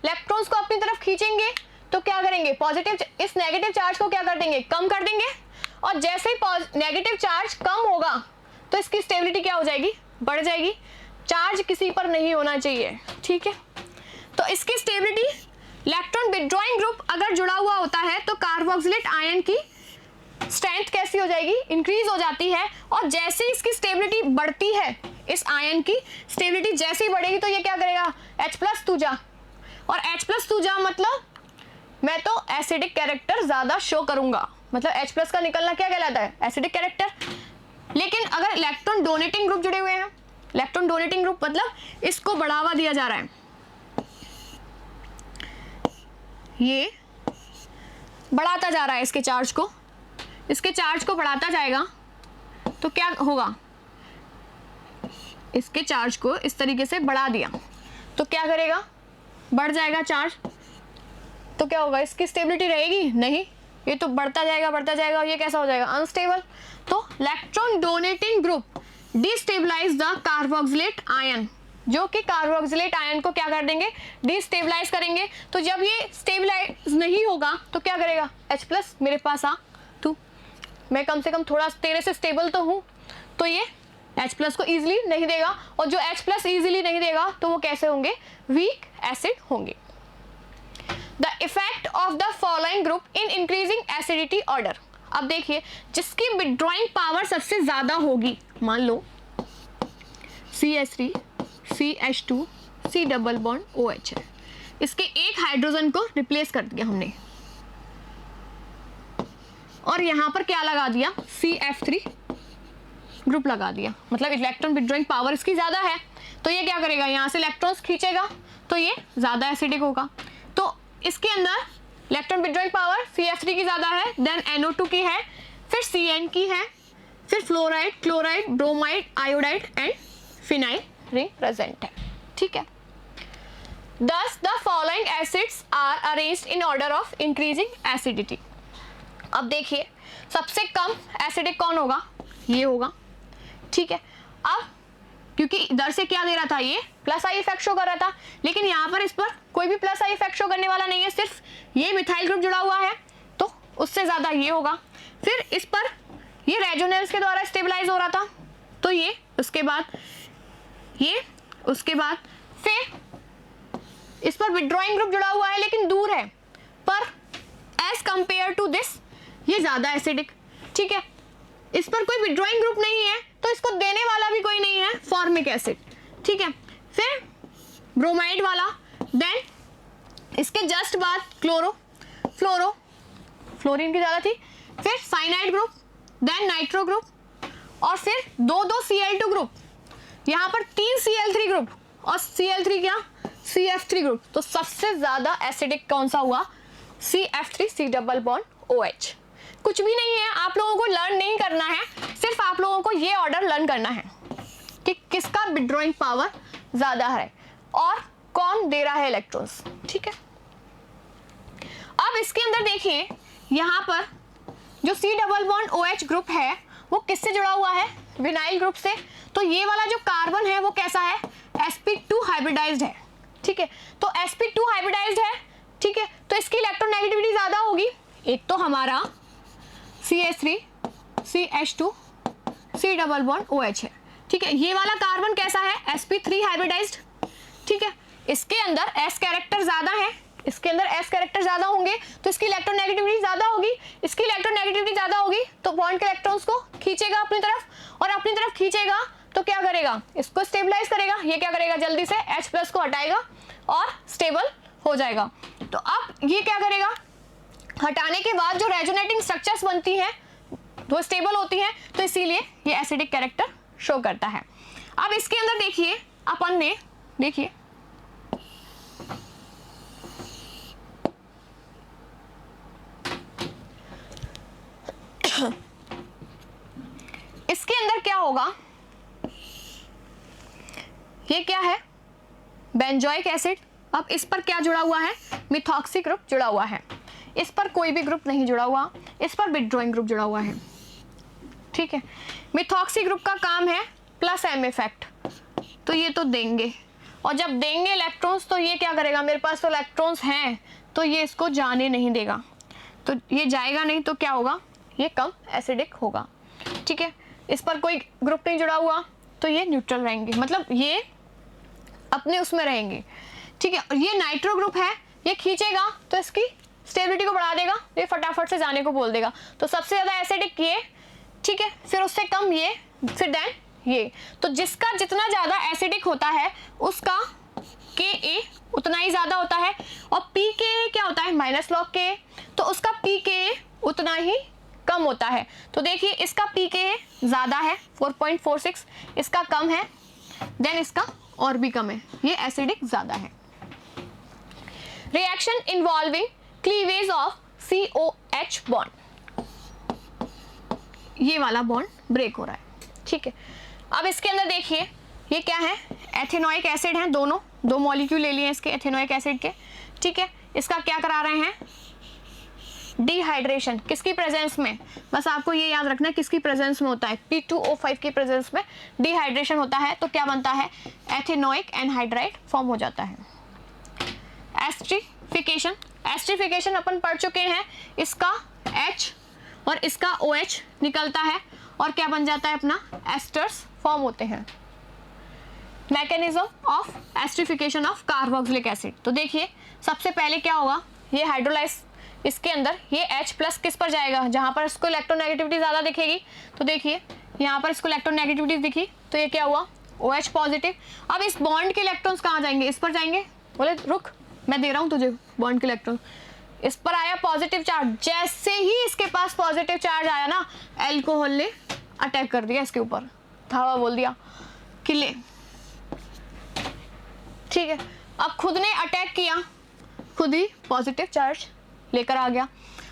इलेक्ट्रॉन्स को अपनी तरफ खींचेंगे तो क्या करेंगे, पॉजिटिव, इस नेगेटिव चार्ज को क्या कर देंगे, कम कर देंगे, और जैसे ही नेगेटिव चार्ज कम होगा तो इसकी स्टेबिलिटी क्या हो जाएगी, बढ़ जाएगी, चार्ज किसी पर नहीं होना चाहिए, ठीक है। तो इसकी स्टेबिलिटी, इलेक्ट्रॉन विथड्रॉइंग ग्रुप अगर जुड़ा हुआ होता है तो कार्बोक्सिलेट आयन की स्ट्रेंथ कैसी हो जाएगी, इंक्रीज हो जाती है, और जैसे ही इसकी स्टेबिलिटी बढ़ती है, इस आयन की स्टेबिलिटी जैसे ही बढ़ेगी तो ये क्या करेगा, H+ तू जा, और H+ तू जा मतलब मैं तो एसिडिक कैरेक्टर ज्यादा शो करूंगा, मतलब H+ का निकलना क्या कहलाता है, एसिडिक कैरेक्टर। लेकिन अगर इलेक्ट्रॉन डोनेटिंग ग्रुप जुड़े हुए हैं, इलेक्ट्रॉन डोनेटिंग ग्रुप मतलब इसको बढ़ावा दिया जा रहा है, ये बढ़ाता जा रहा है इसके चार्ज को, इसके चार्ज को बढ़ाता जाएगा तो क्या होगा, इसके चार्ज को इस तरीके से बढ़ा दिया तो क्या करेगा, बढ़ जाएगा चार्ज, तो क्या होगा, इसकी स्टेबिलिटी रहेगी नहीं, ये तो बढ़ता जाएगा और ये कैसा हो जाएगा, अनस्टेबल। तो electron donating group destabilise the carboxylate ion, जो कि कार्बोक्सिलेट आयन को क्या कर देंगे, डिस्टेबलाइज करेंगे। तो जब ये स्टेबलाइज नहीं होगा तो क्या करेगा, H+ मेरे पास आ तू, मैं कम से कम थोड़ा तेरे से स्टेबल तो हूं, तो ये H+ को इजीली नहीं देगा, और जो H+ इजीली नहीं देगा तो वो कैसे होंगे, वीक एसिड होंगे। The effect of the following group in increasing acidity order, अब देखिए जिसकी विथड्रॉइंग पावर सबसे ज्यादा होगी, मान लो CH3 CH2 C double bond OH है, इसके एक हाइड्रोजन को रिप्लेस कर दिया हमने, और यहां पर क्या लगा दिया, CF3 ग्रुप लगा दिया, मतलब इलेक्ट्रॉन विथड्रॉइंग पावर इसकी ज्यादा है, तो ये क्या करेगा, यहां से इलेक्ट्रॉन्स खींचेगा तो ये ज्यादा एसिडिक होगा। तो इसके अंदर इलेक्ट्रॉन विथड्रॉइंग पावर CF3 की ज्यादा है, देन NO2 की है, फिर CN की है, फिर fluoride, chloride, bromide, iodide and phenyl represent है, ठीक है। Thus the following acids are arranged in order of increasing acidity. अब देखिए सबसे कम एसिडिक कौन होगा, ये होगा, ठीक है। अब क्योंकि इधर से क्या दे रहा था, ये प्लस आई इफेक्ट शो कर रहा था, लेकिन यहाँ पर इस पर कोई भी प्लस आई इफेक्ट शो करने वाला नहीं है, सिर्फ ये मिथाइल ग्रुप जुड़ा हुआ है, तो उससे ज़्यादा ये होगा। फिर इस पर ये रेजोनेंस के द्वारा स्टेबलाइज हो रहा था, तो ये उसके बाद ये, उसके बाद फिर इस पर विड्रॉइंग ग्रुप जुड़ा हुआ है लेकिन दूर है, पर एज कंपेयर टू दिस ये ज़्यादा एसिडिक, ठीक है। इस पर कोई विड्रॉइंग ग्रुप नहीं है तो इसको देने वाला भी कोई नहीं है, फॉर्मिक एसिड, ठीक है। फिर ब्रोमाइड वाला, देन इसके जस्ट बाद क्लोरो, फ्लोरो, फ्लोरीन की ज़्यादा थी, फिर cyanide group, then nitro group, और फिर दो Cl2 ग्रुप, यहाँ पर 3 Cl3 ग्रुप और Cl3 क्या, CF3 ग्रुप। तो सबसे ज़्यादा एसिडिक कौन सा हुआ, CF3, C double bond OH। कुछ भी नहीं है, आप लोगों को लर्न नहीं करना है, सिर्फ आप लोगों को ये ऑर्डर लर्न करना है कि किसका विड्रॉइंग पावर ज़्यादा है और कौन दे रहा है इलेक्ट्रॉन्स, ठीक है। अब इसके अंदर देखिए यहाँ पर जो C double bond OH group है वो किससे जुड़ा हुआ है, विनाइल ग्रुप से। तो ये वाला जो कार्बन है वो कैसा है, sp2 हाइब्रिडाइज्ड है, ठीक है। तो sp2 हाइब्रिडाइज्ड है, ठीक है, तो इसकी इलेक्ट्रोनेगेटिविटी ज़्यादा होगी। एक तो हमारा CH3 CH2 C double bond OH है, ठीक है। ये वाला कार्बन कैसा है, sp3 हाइब्रिडाइज्ड, ठीक है। इसके अंदर S कैरेक्टर ज़्यादा है, इसके अंदर S कैरेक्टर ज़्यादा होंगे तो इसकी इलेक्ट्रोनेगेटिविटी ज़्यादा होगी, इसकी इलेक्ट्रोनेगेटिविटी ज़्यादा होगी तो बॉन्ड के इलेक्ट्रॉन्स को खींचेगा अपनी तरफ, और अपनी तरफ खींचेगा तो क्या करेगा, इसको स्टेबलाइज करेगा। ये क्या करेगा, जल्दी से H+ को हटाएगा और स्टेबल हो जाएगा। तो अब ये क्या करेगा, हटाने के बाद जो रेजोनेटिंग स्ट्रक्चर्स बनती हैं वो स्टेबल होती हैं, तो इसीलिए ये एसिडिक कैरेक्टर शो करता है। अब इसके अंदर देखिए अपन ने, देखिए इसके अंदर क्या होगा, ये क्या है, बेंजोइक एसिड। अब इस पर क्या जुड़ा हुआ है, मिथॉक्सी ग्रुप जुड़ा हुआ है, इस पर कोई भी ग्रुप नहीं जुड़ा हुआ, इस पर विड्रॉइंग ग्रुप जुड़ा हुआ है, ठीक है। मिथॉक्सी ग्रुप का काम है प्लस M इफेक्ट, तो ये तो देंगे, और जब देंगे इलेक्ट्रॉन्स तो ये क्या करेगा, मेरे पास तो इलेक्ट्रॉन्स हैं तो ये इसको जाने नहीं देगा, तो ये जाएगा नहीं तो क्या होगा, ये कम एसिडिक होगा, ठीक है। इस पर कोई ग्रुप नहीं जुड़ा हुआ तो ये न्यूट्रल रहेंगे, मतलब ये अपने उसमें रहेंगे, ठीक है। और ये नाइट्रो ग्रुप है, ये खींचेगा तो इसकी स्टेबिलिटी को बढ़ा देगा, ये फटाफट से जाने को बोल देगा, तो सबसे ज़्यादा एसिडिक ये, ठीक है, फिर उससे कम ये, फिर देन ये। तो जिसका जितना ज़्यादा एसिडिक होता है उसका Ka उतना ही ज़्यादा होता है, और pKa क्या होता है, माइनस लॉग Ka, तो उसका pKa उतना ही कम होता है। तो देखिए इसका pKa ज़्यादा है 4.46, इसका कम है, देन इसका और भी कम है, ये एसिडिक ज़्यादा है। Reaction involving cleavage of COH bond, ये वाला बॉन्ड ब्रेक हो रहा है, ठीक है। अब इसके अंदर देखिए ये क्या है, एथेनोइक एसिड है, दोनों दो मॉलिक्यूल ले लिए इसके एथेनोइक एसिड के, ठीक है। इसका क्या करा रहे हैं, डिहाइड्रेशन, किसकी प्रेजेंस में, बस आपको ये याद रखना है किसकी प्रेजेंस में होता है, P2O5 की प्रेजेंस में डिहाइड्रेशन होता है, तो क्या बनता है, एथेनोइक एनहाइड्राइड फॉर्म हो जाता है। एस्ट्रिफिकेशन, एस्ट्रिफिकेशन अपन पढ़ चुके हैं, इसका H और इसका OH निकलता है और क्या बन जाता है अपना, एस्टर्स फॉर्म होते हैं। Mechanism of esterification of carboxylic acid, तो देखिए सबसे पहले क्या होगा, ये हाइड्रोलाइज, इसके अंदर ये H+ किस पर जाएगा, जहाँ पर इसको इलेक्ट्रोनेगेटिविटी ज़्यादा दिखेगी, तो देखिए यहाँ पर इसको इलेक्ट्रोनेगेटिविटी दिखी तो ये क्या हुआ, OH पॉजिटिव। अब इस बॉन्ड के इलेक्ट्रॉन्स कहाँ जाएंगे, इस पर जाएंगे, बोले रुक मैं दे रहा हूँ तुझे बॉन्ड के इलेक्ट्रॉन, इस पर आया पॉजिटिव चार्ज, जैसे ही इसके पास पॉजिटिव चार्ज आया ना, अल्कोहल ने अटैक कर दिया इसके ऊपर, धावा बोल दिया कि ले, ठीक है। अब खुद ने अटैक किया, खुद ही पॉजिटिव चार्ज लेकर आ गया।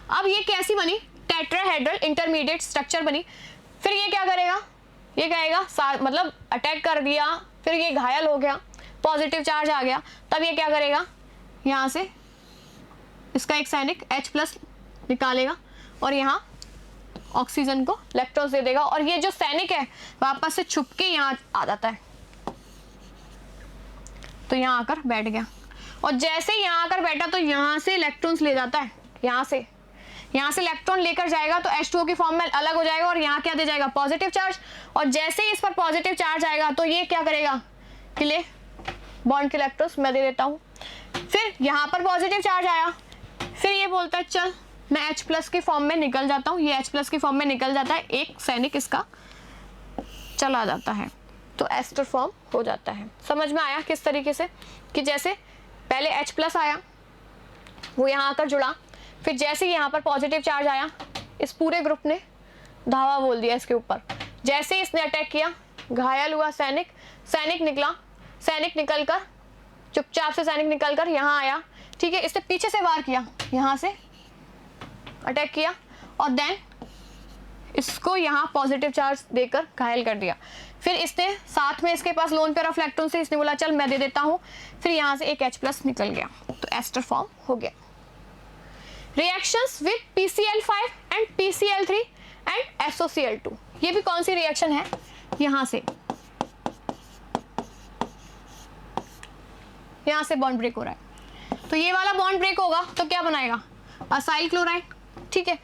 अब ये कैसी बनी, टेट्राहेड्रल इंटरमीडिएट स्ट्रक्चर बनी। फिर ये क्या करेगा, ये कहेगा मतलब अटैक कर दिया, फिर ये घायल हो गया, पॉजिटिव चार्ज आ गया, तब ये क्या करेगा, यहाँ से इसका एक सैनिक H+ निकालेगा और यहाँ ऑक्सीजन को इलेक्ट्रॉन्स दे देगा, और ये जो सैनिक है वापस से छुप के यहाँ आ जाता है, तो यहाँ आकर बैठ गया, और जैसे यहाँ आकर बैठा तो यहाँ से इलेक्ट्रॉन्स ले जाता है, यहाँ से इलेक्ट्रॉन लेकर जाएगा तो H2O की फॉर्म में अलग हो जाएगा और यहाँ क्या दे जाएगा, पॉजिटिव चार्ज, और जैसे ही इस पर पॉजिटिव चार्ज आएगा तो ये क्या करेगा कि ले बॉन्ड के इलेक्ट्रॉन्स मैं दे देता हूँ। फिर यहाँ पर पॉजिटिव चार्ज आया, फिर ये बोलता है चल मैं H+ की फॉर्म में निकल जाता हूँ, ये H+ की फॉर्म में निकल जाता है, एक सैनिक इसका चला जाता है, तो एस्टर फॉर्म हो जाता है। समझ में आया किस तरीके से, कि जैसे पहले H+ आया वो यहाँ आकर जुड़ा, फिर जैसे ही यहाँ पर पॉजिटिव चार्ज आया इस पूरे ग्रुप ने धावा बोल दिया इसके ऊपर, जैसे ही इसने अटैक किया घायल हुआ सैनिक निकला, सैनिक निकलकर चुपचाप से सैनिक निकलकर यहाँ आया, ठीक है, इसने पीछे से वार किया, यहाँ से अटैक किया और देन इसको यहाँ पॉजिटिव चार्ज देकर घायल कर दिया, फिर इसने साथ में इसके पास लोन पेयर ऑफ इलेक्ट्रॉन से इसने बोला चल मैं दे देता हूँ, फिर यहाँ से एक H+ निकल गया, तो एस्टर फॉर्म हो गया। Reactions with PCl5 and PCl3 and SOCl2, ये भी कौन सी रिएक्शन है, यहाँ से बॉन्ड ब्रेक हो रहा है, तो ये वाला बॉन्ड ब्रेक होगा तो क्या बनाएगा, असाइल क्लोराइड, ठीक है,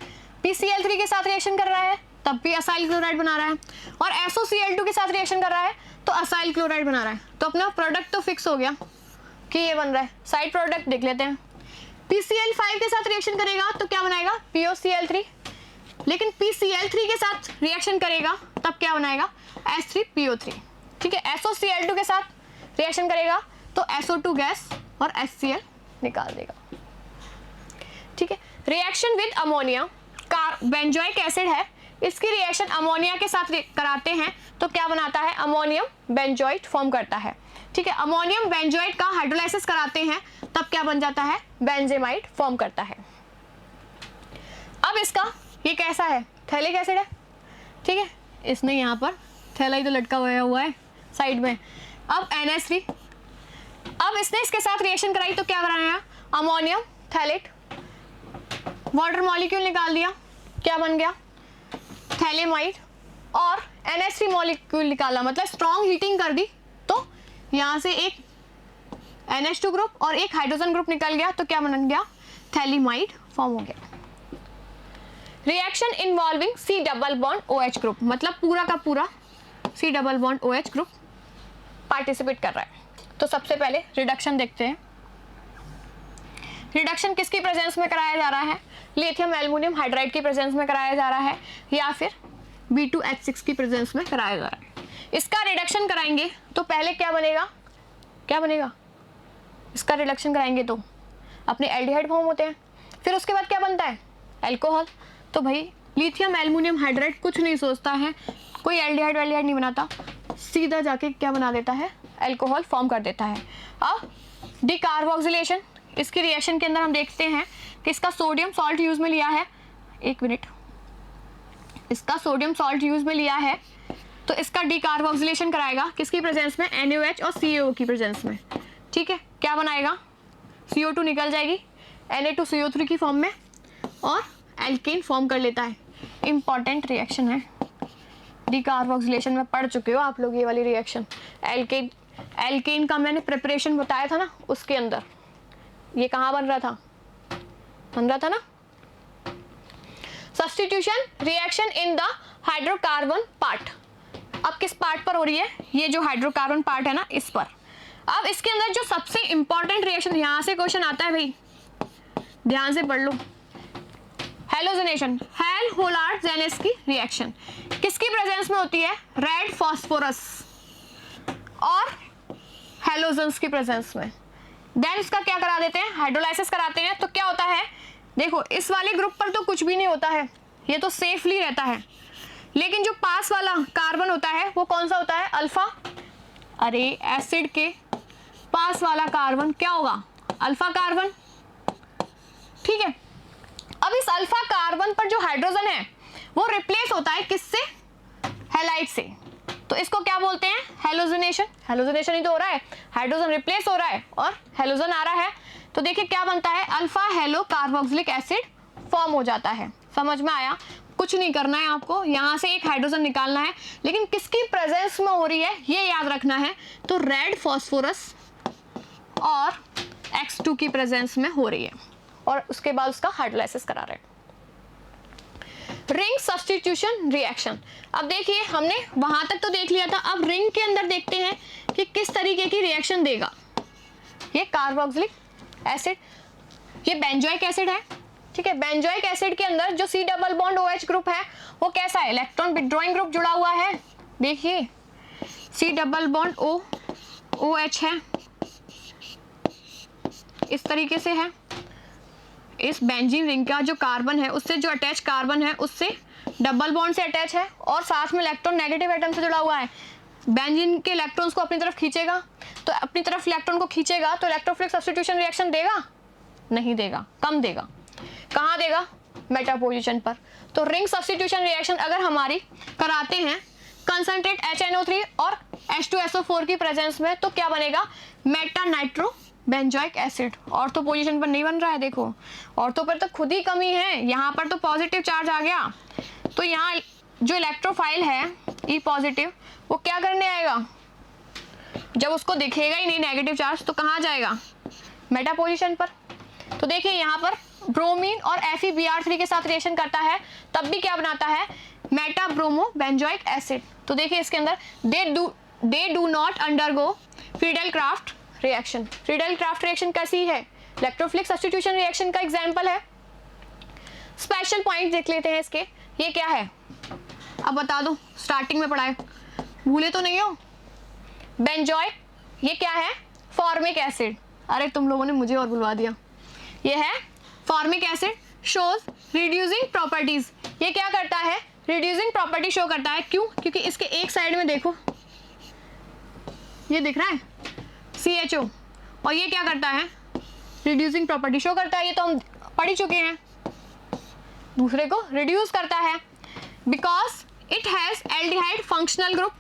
PCl3 के साथ रिएक्शन कर रहा है तब भी असाइल क्लोराइड बना रहा है, और SOCl2 के साथ रिएक्शन कर रहा है तो असाइल क्लोराइड बना रहा है, तो अपना प्रोडक्ट तो फिक्स हो गया कि ये बन रहा है। साइड प्रोडक्ट देख लेते हैं, PCl5 के साथ रिएक्शन करेगा तो क्या बनाएगा, POCl3, लेकिन PCl3 के साथ रिएक्शन करेगा तब क्या बनाएगा, H3PO3, ठीक है, SOCl2 के साथ रिएक्शन करेगा तो SO2 गैस और HCl निकाल देगा, ठीक है। Reaction with ammonia, benzoic acid है, इसकी रिएक्शन अमोनिया के साथ कराते हैं तो क्या बनाता है, अमोनियम बेंजोइट फॉर्म करता है, ठीक है, अमोनियम बेंजोइट का हाइड्रोलाइसिस कराते हैं तब क्या बन जाता है, बेंजेमाइड फॉर्म करता है। अब इसका ये कैसा है, थैलिक एसिड है, ठीक है, इसने यहाँ पर थैला ही तो लटका हुआ है साइड में, अब NH3, अब इसने इसके साथ रिएक्शन कराई तो क्या बनाया, अमोनियम थैलेट, वाटर मॉलिक्यूल निकाल दिया, क्या बन गया, थैलेमाइड, और NH3 मॉलिक्यूल निकाला, मतलब स्ट्रॉन्ग हीटिंग कर दी तो यहाँ से एक NH2 ग्रुप और एक हाइड्रोजन ग्रुप निकल गया तो क्या बन गया, थैलीमाइड फॉर्म हो गया। रिएक्शन इन्वॉल्विंग C++ ग्रुप, मतलब पूरा का पूरा C++ ग्रुप पार्टिसिपेट कर रहा है। तो सबसे पहले रिडक्शन देखते हैं, रिडक्शन किसकी प्रेजेंस में कराया जा रहा है, लिथियम एल्युमिनियम हाइड्राइड की प्रेजेंस में कराया जा रहा है या फिर B2H6 की प्रेजेंस में कराया जा रहा है। इसका रिडक्शन कराएंगे तो पहले क्या बनेगा, इसका रिडक्शन कराएंगे तो अपने एल्डिहाइड फॉर्म होते हैं, फिर उसके बाद क्या बनता है, अल्कोहल। तो भाई लिथियम एल्युमिनियम हाइड्राइड कुछ नहीं सोचता है, कोई एल्डिहाइड वेल्डिहाइड नहीं बनाता, सीधा जाके क्या बना देता है, अल्कोहल फॉर्म कर देता है। अब डिकार्बोक्सिलेशन, इसकी रिएक्शन के अंदर हम देखते हैं कि इसका सोडियम सॉल्ट यूज में लिया है, एक मिनट, इसका सोडियम सॉल्ट यूज में लिया है तो इसका डिकार्बोक्सिलेशन कराएगा किसकी प्रेजेंस में, NaOH और CaO की प्रेजेंस में, ठीक है, क्या बनाएगा, CO2 निकल जाएगी Na2CO3 की फॉर्म में और एल्केन फॉर्म कर लेता है। इंपॉर्टेंट रिएक्शन है, डिकार्बोक्सिलेशन में पढ़ चुके हो आप लोग ये वाली रिएक्शन, एल्केन का मैंने प्रिपरेशन बताया था ना, उसके अंदर ये कहाँ बन रहा था ना। Substitution reaction in the hydrocarbon part, अब किस पार्ट पर हो रही है, ये जो हाइड्रोकार्बन पार्ट है ना इस पर। अब इसके अंदर जो सबसे इंपॉर्टेंट रिएक्शन, यहाँ से क्वेश्चन आता है भाई, ध्यान से पढ़ लो, हेलोजनेशन, हेल-होलार्ड-जेनेस की रिएक्शन किसकी प्रेजेंस में होती है, रेड फॉस्फोरस और हेलोजन्स की प्रेजेंस में। देन इसका क्या करा देते हैं, हाइड्रोलाइसिस कराते हैं तो क्या होता है, देखो इस वाले ग्रुप पर तो कुछ भी नहीं होता है, ये तो सेफली रहता है, लेकिन जो पास वाला कार्बन होता है वो कौन सा होता है, अल्फा। अरे एसिड के पास वाला कार्बन क्या होगा, अल्फा कार्बन, ठीक है। अब इस अल्फा कार्बन पर जो हाइड्रोजन है वो रिप्लेस होता है किससे, हैलाइड से, तो इसको क्या बोलते हैं? हेलोजिनेशन। हेलोजिनेशन ही तो हो रहा है, हाइड्रोजन रिप्लेस हो रहा है और हेलोजन आ रहा है। तो देखिए क्या बनता है, alpha hello carboxylic acid form हो जाता है। समझ में आया? कुछ नहीं करना है आपको, यहाँ से एक हाइड्रोजन निकालना है, लेकिन किसकी प्रेजेंस में हो रही है ये याद रखना है। तो रेड फॉस्फोरस और X2 की प्रेजेंस में हो रही है और उसके बाद उसका हाइड्रोलाइसिस करा रहे हैं। Ring substitution reaction. अब देखिए हमने वहां तक तो देख लिया था, अब रिंग के अंदर देखते हैं कि किस तरीके की रिएक्शन देगा। ये कार्बोक्सिलिक एसिड, ये बेंजोइक एसिड है, ठीक है। बेंजोइक एसिड के अंदर जो C double bond OH group है वो कैसा है? इलेक्ट्रॉन विड्रॉइंग ग्रुप जुड़ा हुआ है। देखिए C डबल बॉन्ड OH है, इस तरीके से है। इस बेंजीन रिंग का जो कार्बन है उससे जो अटैच कार्बन है उससे डबल बॉन्ड से अटैच है और साथ में इलेक्ट्रॉन नेगेटिव एटम से जुड़ा हुआ है। बेंजीन के इलेक्ट्रॉन्स को अपनी तरफ खींचेगा, तो अपनी तरफ इलेक्ट्रॉन को खींचेगा तो इलेक्ट्रोफिलिक सब्स्टिट्यूशन रिएक्शन देगा? नहीं देगा, कम देगा। कहाँ देगा? मेटा पोजीशन पर। तो रिंग सब्स्टिट्यूशन रिएक्शन अगर हमारी कराते हैं कंसंट्रेट HNO3 और H2SO4 की प्रेजेंस में, तो क्या बनेगा? Meta nitro benzoic acid. Ortho position पर नहीं बन रहा है, देखो ऑर्थो पर तो खुद ही कमी है, यहाँ पर तो पॉजिटिव चार्ज आ गया। तो यहाँ जो इलेक्ट्रोफाइल है E पॉजिटिव, वो क्या करने आएगा? जब उसको दिखेगा ही नहीं नेगेटिव चार्ज तो कहाँ जाएगा? मेटा पोजीशन पर। तो देखिए यहाँ पर ब्रोमीन और FeBr3 के साथ रिएक्शन करता है, तब भी क्या बनाता है? Meta bromo benzoic acid. तो देखिए इसके अंदर they do not undergo Friedel-Crafts reaction. Friedel-Crafts reaction कैसी है? इलेक्ट्रोफिलिक सब्स्टिट्यूशन रिएक्शन का एग्जांपल है। स्पेशल पॉइंट देख लेते हैं इसके, ये क्या है अब बता दो, स्टार्टिंग में पढ़ाए, भूले तो नहीं हो? बेंजोइक, ये क्या है? Formic acid. अरे तुम लोगों ने मुझे और बुलवा दिया। ये है formic acid, shows reducing properties. ये क्या करता है? रिड्यूसिंग प्रॉपर्टी शो करता है। क्यों? क्योंकि इसके एक साइड में देखो ये दिख रहा है CHO, और ये क्या करता है? रिड्यूसिंग प्रॉपर्टी शो करता है। ये तो हम पढ़ ही चुके हैं। दूसरे को रिड्यूस करता है because it has aldehyde functional group,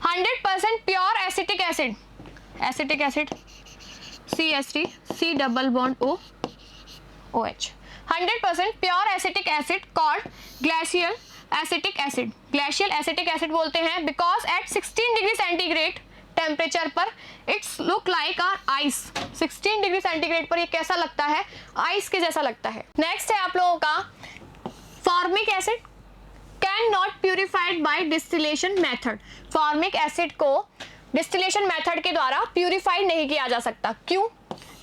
100% pure acetic acid. Acetic acid CH3 C double bond OH, 100% pure acetic acid called glacial acetic acid. Glacial acetic acid बोलते हैं because at 16 degree centigrade temperature पर it's look like ice. 16 degree centigrade पर ये कैसा लगता है? Ice के जैसा लगता है। नेक्स्ट है आप लोगों का formic acid can not purified by distillation method. Formic acid को डिस्टिलेशन मेथड के द्वारा प्यूरिफाइड नहीं किया जा सकता। क्यों?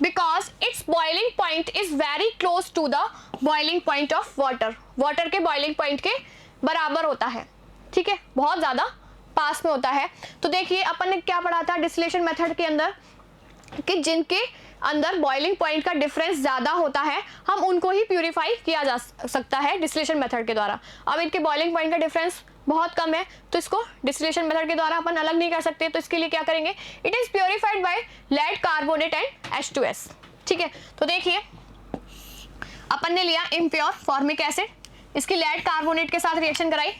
Because it's boiling point is very close to the boiling point of water. Water के बॉइलिंग पॉइंट के बराबर होता है, ठीक है, बहुत ज्यादा पास में होता है। तो देखिए अपन ने क्या पढ़ा था डिस्टिलेशन मेथड के अंदर कि जिनके अंदर बॉइलिंग पॉइंट का डिफरेंस ज्यादा होता है हम उनको ही प्यूरिफाई किया जा सकता है डिस्टिलेशन मेथड के द्वारा। अब इनके बॉइलिंग पॉइंट का डिफरेंस बहुत कम है तो इसको डिस्टिलेशन मेथड के द्वारा अपन अलग नहीं कर सकते। तो इसके लिए क्या करेंगे? It is purified by lead carbonate and H2S, ठीक है। तो देखिए अपन ने लिया इम्प्योर फॉर्मिक एसिड, इसकी लेड कार्बोनेट के साथ रिएक्शन कराई,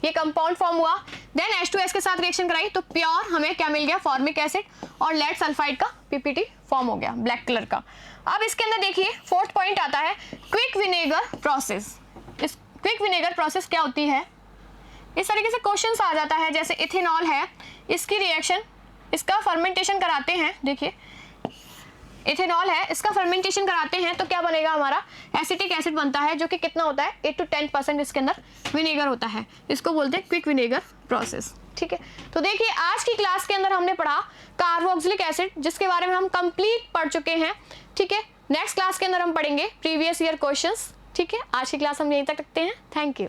ये कंपाउंड फॉर्म हुआ, देन H2S के साथ रिएक्शन कराई तो प्योर हमें क्या मिल गया? फॉर्मिक एसिड, और लेड सल्फाइड का PPT फॉर्म हो गया ब्लैक कलर का। अब इसके अंदर देखिए फोर्थ पॉइंट आता है क्विक विनेगर प्रोसेस। इस क्विक विनेगर प्रोसेस क्या होती है? इस तरीके से क्वेश्चंस आ जाता है, जैसे इथेनॉल है, इसकी रिएक्शन, इसका फर्मेंटेशन कराते हैं। देखिए इथेनॉल है, इसका फर्मेंटेशन कराते हैं तो क्या बनेगा? हमारा एसिटिक एसिड बनता है जो कि कितना होता है? 8 to 10% इसके अंदर विनेगर होता है। इसको बोलते हैं क्विक विनेगर प्रोसेस, ठीक है। तो देखिए आज की क्लास के अंदर हमने पढ़ा कार्बोक्सिलिक एसिड, जिसके बारे में हम कंप्लीट पढ़ चुके हैं, ठीक है। नेक्स्ट क्लास के अंदर हम पढ़ेंगे प्रीवियस ईयर क्वेश्चंस, ठीक है। आज की क्लास हम यहीं तक रखते हैं। Thank you.